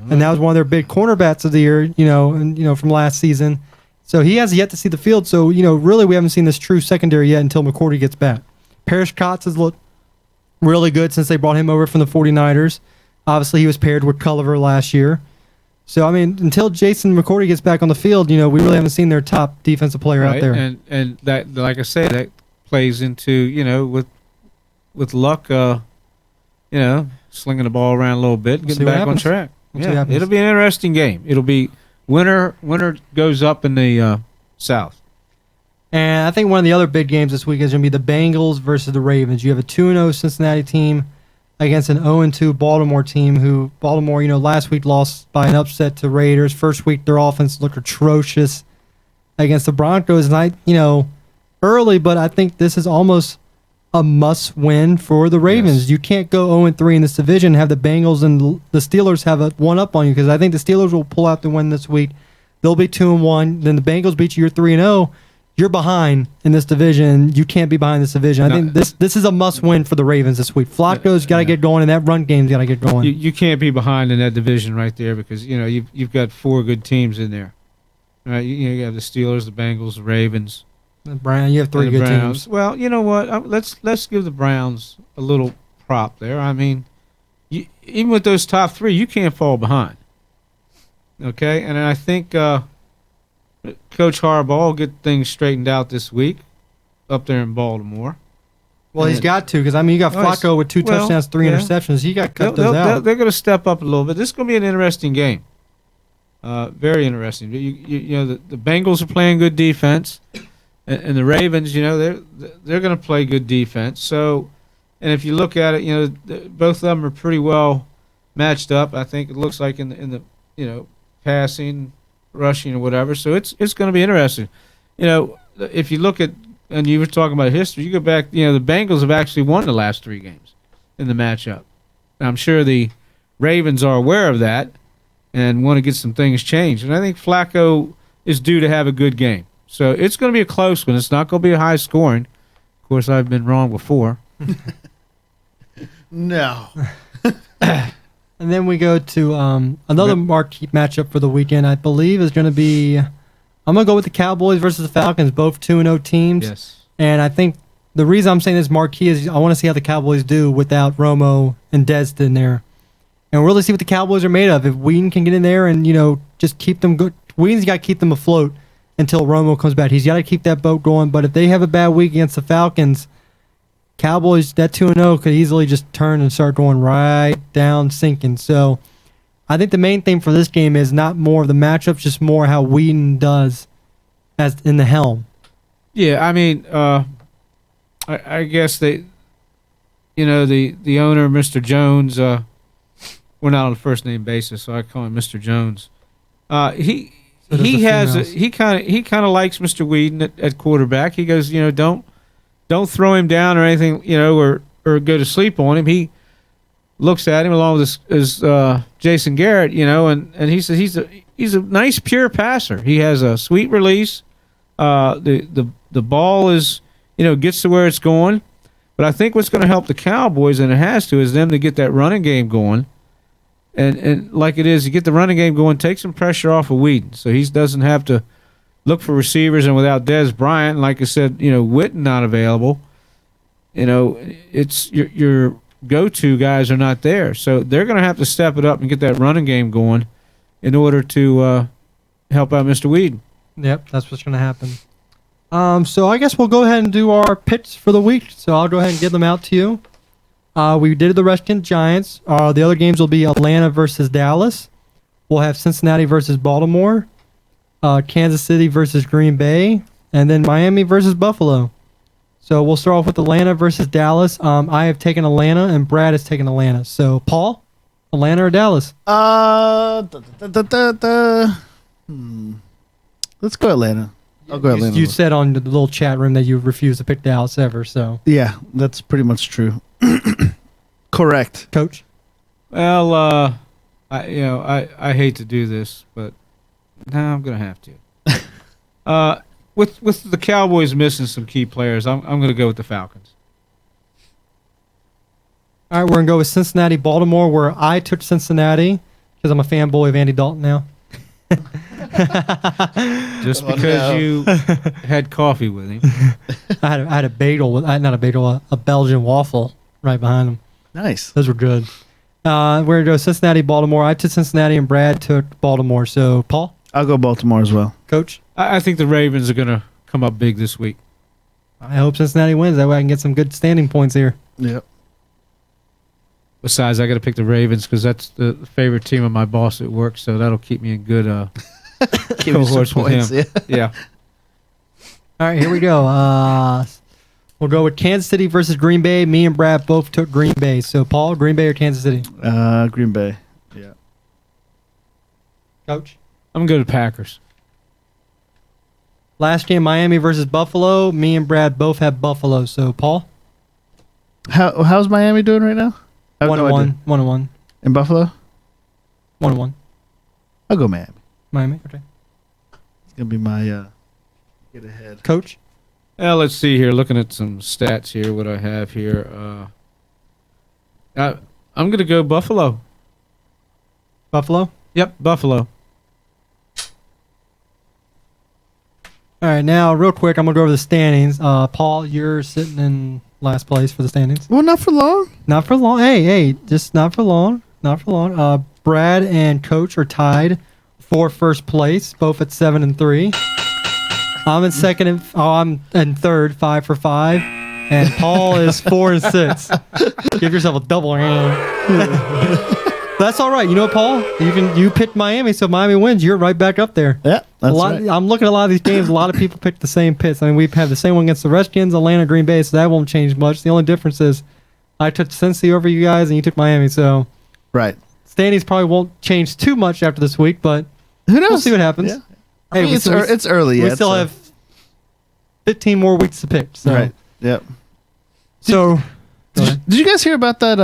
And that was one of their big cornerbacks of the year, from last season. So he has yet to see the field. So, really we haven't seen this true secondary yet until McCourty gets back. Parrish Cots has looked really good since they brought him over from the 49ers. Obviously, he was paired with Culliver last year. So, I mean, until Jason McCourty gets back on the field, we really haven't seen their top defensive player out there. And that, like I said, that plays into, with luck, slinging the ball around a little bit, We'll see getting what back on happens. track. We'll see what Yeah, happens. it'll be an interesting game. It'll be winner goes up in the South. And I think one of the other big games this week is going to be the Bengals versus the Ravens. You have a 2-0 Cincinnati team against an 0-2 Baltimore team who, Baltimore, last week lost by an upset to Raiders. First week, their offense looked atrocious against the Broncos. And early, but I think this is almost a must-win for the Ravens. Yes. You can't go 0-3 in this division and have the Bengals and the Steelers have a one-up on you, because I think the Steelers will pull out the win this week. They'll be 2-1. Then the Bengals beat you, you're 3-0. You're behind in this division. You can't be behind this division. I think this is a must-win for the Ravens this week. Flacco's got to get going, and that run game's got to get going. You can't be behind in that division right there because you've got 4 good teams in there. Right? You have the Steelers, the Bengals, the Ravens. Brian, you have 3 and the good Browns. teams. Well, you know what? Let's give the Browns a little prop there. I mean, even with those top 3, you can't fall behind. Okay, and I think Coach Harbaugh will get things straightened out this week up there in Baltimore. Well, he's got to, because you got Flacco with 2 touchdowns, 3 interceptions. He got to cut those out. They're going to step up a little bit. This is going to be an interesting game. Very interesting. The Bengals are playing good defense, and the Ravens, they're going to play good defense. So, and if you look at it, both of them are pretty well matched up. I think it looks like in the passing, rushing, or whatever. So it's going to be interesting. If you look at, and you were talking about history, you go back. The Bengals have actually won the last 3 games in the matchup. And I'm sure the Ravens are aware of that and want to get some things changed. And I think Flacco is due to have a good game. So it's going to be a close one. It's not going to be a high scoring. Of course, I've been wrong before. No. And then we go to another marquee matchup for the weekend, I believe, is going to be, I'm going to go with the Cowboys versus the Falcons, both 2-0 teams. Yes. And I think the reason I'm saying this marquee is I want to see how the Cowboys do without Romo and Dez in there. And really see what the Cowboys are made of. If Whedon can get in there and, just keep them good. Whedon's got to keep them afloat until Romo comes back. He's got to keep that boat going. But if they have a bad week against the Falcons, Cowboys, that 2-0 could easily just turn and start going right down, sinking. So I think the main thing for this game is not more of the matchups, just more how Whedon does as in the helm. Yeah, I mean, I guess they, the owner, Mr. Jones, we're not on a first name basis, so I call him Mr. Jones. He kind of likes Mr. Whedon at quarterback. He goes, don't throw him down or anything, or go to sleep on him. He looks at him along with his Jason Garrett, and he says he's a nice pure passer. He has a sweet release. The ball is gets to where it's going. But I think what's going to help the Cowboys, and it has to, is them to get that running game going. And like it is, you get the running game going, take some pressure off of Whedon, so he doesn't have to look for receivers. And without Dez Bryant, like I said, Witten not available, it's your go-to guys are not there. So they're going to have to step it up and get that running game going in order to help out Mr. Whedon. Yep, that's what's going to happen. So I guess we'll go ahead and do our picks for the week. So I'll go ahead and get them out to you. We did the Redskins Giants. The other games will be Atlanta versus Dallas. We'll have Cincinnati versus Baltimore, Kansas City versus Green Bay, and then Miami versus Buffalo. So we'll start off with Atlanta versus Dallas. I have taken Atlanta, and Brad has taken Atlanta. So Paul, Atlanta or Dallas? Let's go Atlanta. I'll go Atlanta. You said on the little chat room that you refuse to pick Dallas ever. So Yeah, that's pretty much true. Correct. Coach. Well, I hate to do this, but now I'm gonna have to. With the Cowboys missing some key players, I'm gonna go with the Falcons. All right, we're going to go with Cincinnati, Baltimore, where I took Cincinnati because I'm a fanboy of Andy Dalton now. Just because you had coffee with him. I had a bagel, not a bagel, a Belgian waffle right behind him. Nice. Those were good. We're going to go Cincinnati, Baltimore. I took Cincinnati and Brad took Baltimore. So, Paul, I'll go Baltimore as well. Coach? I think the Ravens are going to come up big this week. I hope Cincinnati wins. That way I can get some good standing points here. Yep. Besides, I got to pick the Ravens because that's the favorite team of my boss at work, so that'll keep me in good Give me some cohorts with points, him. yeah. Yeah. All right, here we go. We'll go with Kansas City versus Green Bay. Me and Brad both took Green Bay. So, Paul, Green Bay or Kansas City? Green Bay. Yeah. Coach? I'm going to go to Packers. Last game, Miami versus Buffalo. Me and Brad both have Buffalo. So, Paul? How's Miami doing right now? I have no idea. 1-1. In Buffalo? 1-1. I'll go Miami. Miami. Okay. It's gonna be my get ahead. Coach? Let's see here. Looking at some stats here, what I have here. I'm going to go Buffalo. Buffalo? Yep, Buffalo. All right, now, real quick, I'm going to go over the standings. Paul, you're sitting in last place for the standings. Well, not for long. Not for long. Hey, just not for long. Not for long. Brad and Coach are tied for first place, both at 7-3. I'm in second and I'm in third, 5 for 5, and Paul is 4 and 6. Give yourself a double round. That's all right. You know, Paul, you picked Miami, so Miami wins. You're right back up there. Yeah, that's right. I'm looking at a lot of these games. A lot of people picked the same pits. I mean, we've had the same one against the Redskins, Atlanta, Green Bay, so that won't change much. The only difference is I took Cincy over you guys, and you took Miami. So Right. standings probably won't change too much after this week, but Who knows? we'll see what happens. Yeah. I mean, it's early yet. We still so- have 15 more weeks to pick. So, Right. Yep. So, Did you guys hear about that?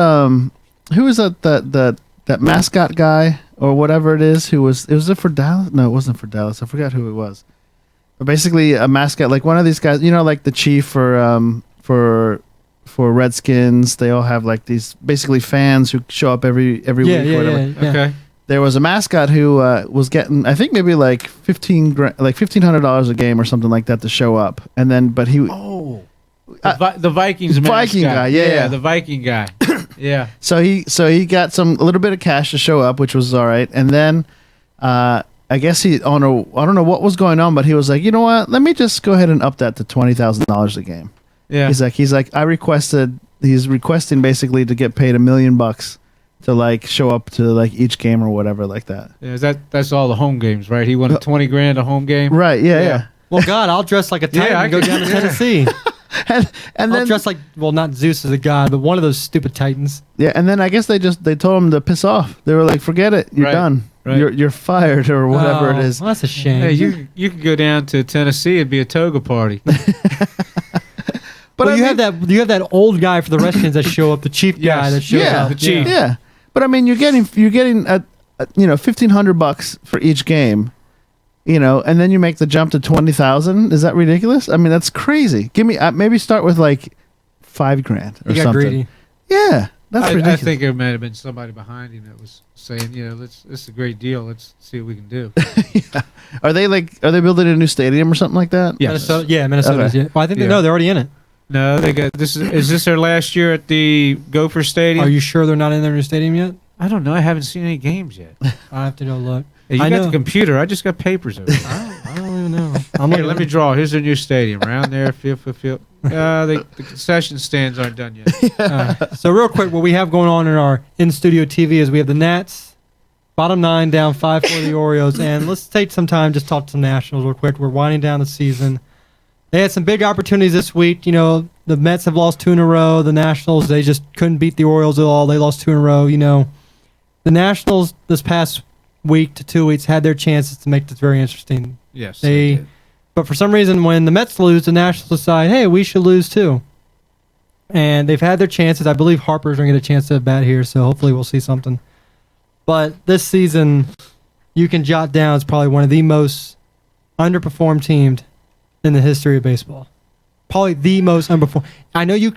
Who was that mascot guy or whatever it is? Was it for Dallas? No, it wasn't for Dallas. I forgot who it was. But basically, a mascot, like one of these guys, like the chief for Redskins. They all have like these basically fans who show up every week. Or whatever. yeah. Okay. There was a mascot who was getting, I think maybe like $1,500 a game or something like that to show up, and then but he The Vikings Viking mascot. guy, yeah. The Viking guy. Yeah. So he got a little bit of cash to show up, which was all right. And then I guess I don't know what was going on, but he was like, you know what? Let me just go ahead and up that to $20,000 a game. Yeah. He's like he's requesting basically to get paid $1 million to like show up to like each game or whatever like that. Yeah, that's all the home games, right? He won $20,000 a home game. Right? Yeah. Well, God, I'll dress like a titan I and go could- down to yeah. Tennessee. And I'll then dress like, well, not Zeus as a god, but one of those stupid titans. yeah, and then I guess they told him to piss off. They were like, forget it, you're Right, done, right. you're fired or whatever it Oh, is. well, that's a shame. Hey, you could go down to Tennessee. It'd be a toga party. But well, I you mean- have that old guy for the Redskins that show up, the chief guy Yes. that shows Yeah, up. the chief. Yeah, but I mean, you're getting $1,500 for each game, and then you make the jump to 20,000. Is that ridiculous? I mean, that's crazy. Give me maybe start with like $5,000 or You got something. greedy. Yeah, that's I ridiculous. think there might have been somebody behind him that was saying, this is a great deal. Let's see what we can do. Are they building a new stadium or something like that? Yes. Minnesota. Okay. Yeah. Well, I think Yeah. they're already in it. No, they got this. Is this their last year at the Gopher Stadium? Are you sure they're not in their new stadium yet? I don't know. I haven't seen any games yet. I have to go look. Hey, you I got know. the computer. I just got papers over here. I don't even know. I'm Here, looking. let me draw. Here's their new stadium. Around there, field. The concession stands aren't done yet. So real quick, what we have going on in our in-studio TV is we have the Nats, bottom 9, down 5 for the Orioles. And let's take some time, just talk to some Nationals real quick. We're winding down the season. They had some big opportunities this week. The Mets have lost 2 in a row. The Nationals, they just couldn't beat the Orioles at all. They lost 2 in a row. The Nationals this past week to 2 weeks had their chances to make this very interesting. Yes. They, but for some reason, when the Mets lose, the Nationals decide, hey, we should lose too. And they've had their chances. I believe Harper's going to get a chance to bat here, so hopefully we'll see something. But this season, you can jot down it's probably one of the most underperformed teams in the history of baseball. Probably the most underperformed. I know you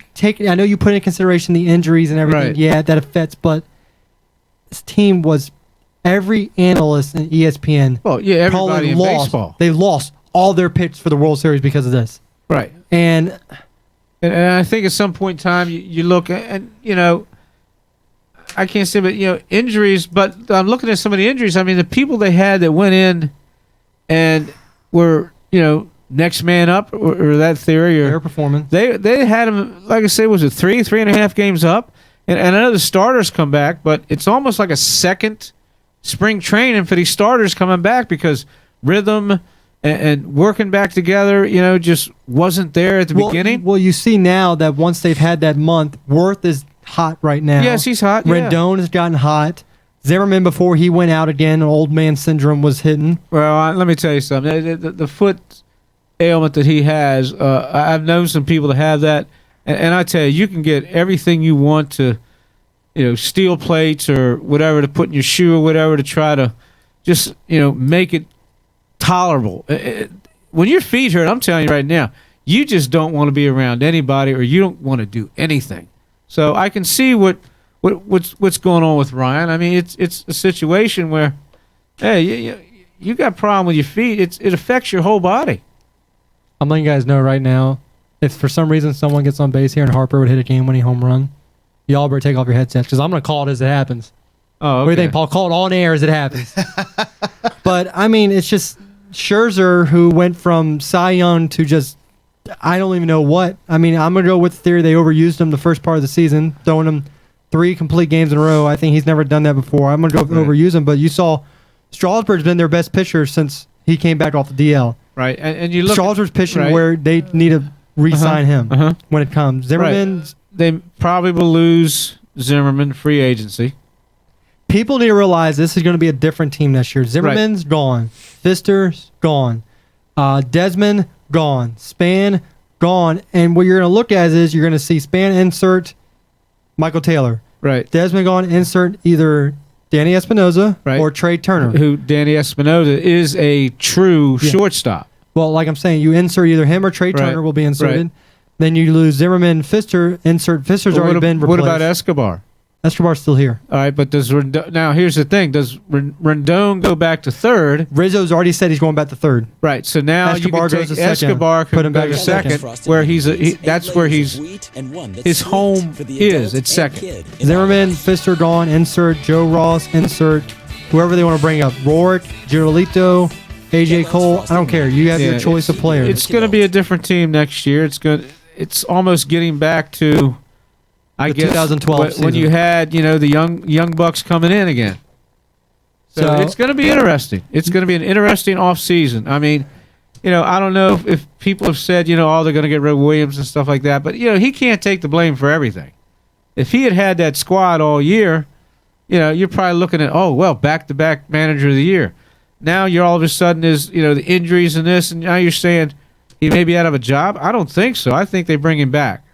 put in consideration the injuries and everything. Right. Yeah, that affects. But this team was every analyst in ESPN. Well, yeah, everybody probably in lost. baseball. They lost all their picks for the World Series because of this. Right. And And I think at some point in time, you look and I can't say, but injuries. But I'm looking at some of the injuries. I mean, the people they had that went in and were next man up or that theory or Their performance. they had them, like I say, was it 3.5 games up, and I know the starters come back, but it's almost like a second spring training for these starters coming back because rhythm and working back together, just wasn't there at the beginning. Well, you see now that once they've had that month, Worth is hot right now. Yes, he's hot. Yeah. Rendon has gotten hot. Zimmerman, before he went out again, old man syndrome was hitting. Well, let me tell you something. The foot ailment that he has, I've known some people to have that, and I tell you, you can get everything you want to, steel plates or whatever to put in your shoe or whatever to try to just, make it tolerable. When your feet hurt, I'm telling you right now, you just don't want to be around anybody or you don't want to do anything. So I can see what's going on with Ryan. I mean, it's a situation where, hey, you got a problem with your feet. It affects your whole body. I'm letting you guys know right now, if for some reason someone gets on base here and Harper would hit a game-winning home run, y'all better take off your headsets because I'm going to call it as it happens. Oh, okay. What do you think, Paul? Call it on air as it happens. But, I mean, it's just Scherzer, who went from Cy Young to just, I don't even know what. I mean, I'm going to go with the theory they overused him the first part of the season, throwing him 3 complete games in a row. I think he's never done that before. I'm going to go overuse him. But you saw Strasburg's been their best pitcher since he came back off the DL. Right, and you look. Strasburg's pitching right. where they need to re-sign him when it comes. Zimmerman, Right. They probably will lose Zimmerman free agency. people need to realize this is going to be a different team this year. Zimmerman's gone. Fister's gone. Desmond gone. Span gone. And what you're going to look at is you're going to see Span insert Michael Taylor. Right. Desmond gone, insert either Danny Espinosa or Trey Turner. Who Danny Espinosa is a true shortstop. Well, like I'm saying, you insert either him or Trey Turner will be inserted. Right. Then you lose Zimmerman, Fister, insert. Fister's already been replaced. What about Escobar? Escobar's still here. All right, but does Rendon, now here's the thing: does Rendon go back to third? Rizzo's already said he's going back to third. Right. So now Escobar you can goes take to second, Escobar, put him back to to second, where that's where his home is. It's second. Zimmerman, Fister gone. Insert Joe Ross. Insert whoever they want to bring up. Rourke, Giolito, AJ Cole. I don't care. You have your choice of players. It's going to be a different team next year. It's almost getting back to, I guess, 2012 when you had the young bucks coming in again. So it's going to be interesting. It's going to be an interesting off season. I mean, I don't know if people have said they're going to get rid of Williams and stuff like that, but he can't take the blame for everything. If he had that squad all year, you're probably looking at back-to-back manager of the year. Now you're all of a sudden is the injuries and this, and now you're saying he may be out of a job. I don't think so. I think they bring him back.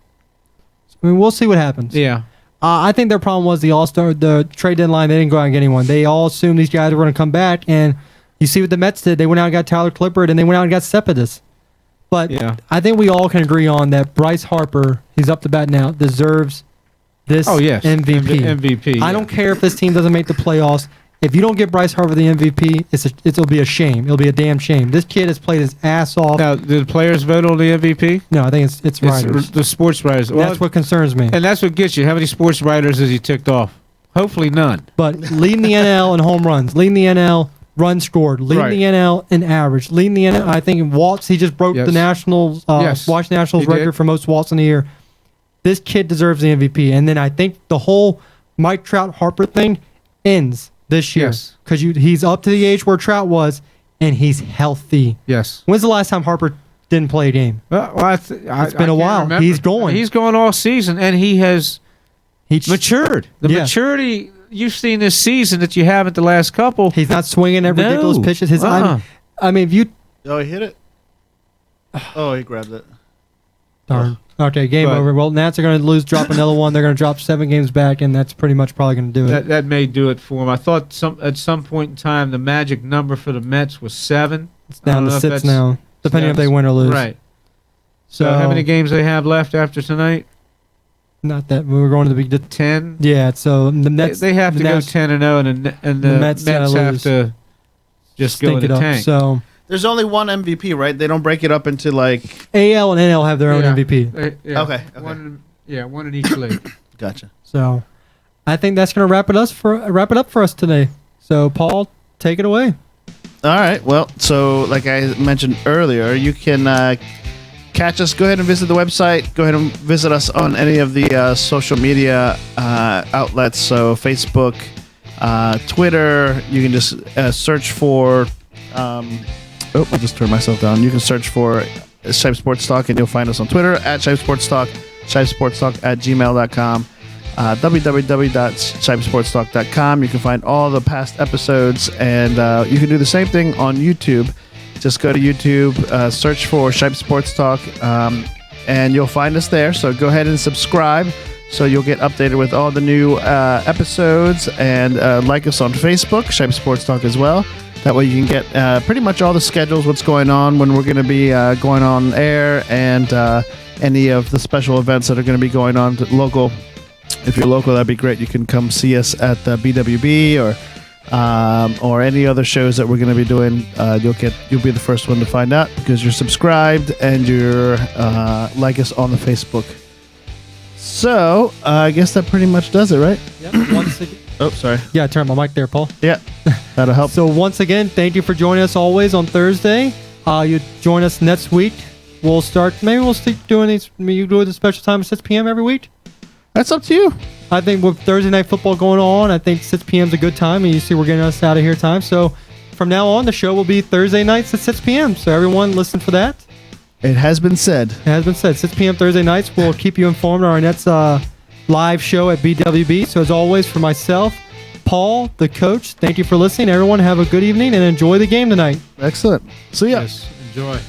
I mean, we'll see what happens. Yeah. I think their problem was the trade deadline. They didn't go out and get anyone. They all assumed these guys were going to come back, and you see what the Mets did. They went out and got Tyler Clippard, and they went out and got Cespedes. But I think we all can agree on that Bryce Harper, he's up to bat now, deserves this MVP. MVP. I don't care if this team doesn't make the playoffs. If you don't get Bryce Harper the MVP, it'll be a shame. It'll be a damn shame. This kid has played his ass off. Now, did the players vote on the MVP? No, I think it's writers. The sports writers. Well, that's what concerns me. And that's what gets you. How many sports writers has he ticked off? Hopefully none. But leading the NL in home runs, leading the NL runs scored, leading the NL in average, leading the NL, I think in walks, he just broke the Nationals, Washington Nationals record for most walks in a year. This kid deserves the MVP. And then I think the whole Mike Trout Harper thing ends this year because he's up to the age where Trout was, and he's healthy. Yes. When's the last time Harper didn't play a game? It's been a while. Remember. He's going. He's going all season, and he matured. The maturity you've seen this season that you haven't the last couple. He's not swinging at ridiculous pitches. I mean, if you. Oh, he hit it. Oh, he grabbed it. Darn. Okay, game over. Well, Nats are going to drop another one. They're going to drop 7 games back, and that's pretty much probably going to do it. That may do it for him. I thought at some point in time the magic number for the Mets was 7. It's down to 6 now, depending if they win or lose. Right. So how many games they have left after tonight? Not that we're going to the 10. Yeah. So the Nets they have to go 10-0, and the Mets have to just go in the tank. So. There's only one MVP, right? They don't break it up into like AL and NL have their own MVP. Okay. One in each league. Gotcha. So, I think that's going to wrap it up for us today. So, Paul, take it away. All right. Well, so like I mentioned earlier, you can catch us. Go ahead and visit the website. Go ahead and visit us on any of the social media outlets. So Facebook, Twitter. You can just search for. I'll just turn myself down. You can search for Shipe Sports Talk, and you'll find us on Twitter at Shipe Sports Talk, shipesportstalk@gmail.com. www.shipesportstalk.com. You can find all the past episodes, and you can do the same thing on YouTube. Just go to YouTube, search for Shipe Sports Talk, and you'll find us there. So go ahead and subscribe so you'll get updated with all the new episodes, and like us on Facebook, Shipe Sports Talk as well. That way you can get pretty much all the schedules, what's going on, when we're going to be going on air, and any of the special events that are going to be going on local. If you're local, that'd be great. You can come see us at the BWB or any other shows that we're going to be doing. You'll be the first one to find out because you're subscribed and you're like us on the Facebook. So I guess that pretty much does it, right? Yep. Once again. Oh, sorry. Yeah, turn my mic there, Paul. Yeah, that'll help. So once again, thank you for joining us always on Thursday. You join us next week. We'll start. Maybe we'll keep doing these. You do the special time at 6 p.m. every week. That's up to you. I think with Thursday night football going on, I think 6 p.m. is a good time, and you see we're getting us out of here time. So from now on, the show will be Thursday nights at 6 p.m. So everyone listen for that. It has been said. It has been said. 6 p.m. Thursday nights. We'll keep you informed on our next live show at BWB. So as always, for myself, Paul, the coach, thank you for listening. Everyone have a good evening and enjoy the game tonight. Excellent. See ya. Yes, enjoy.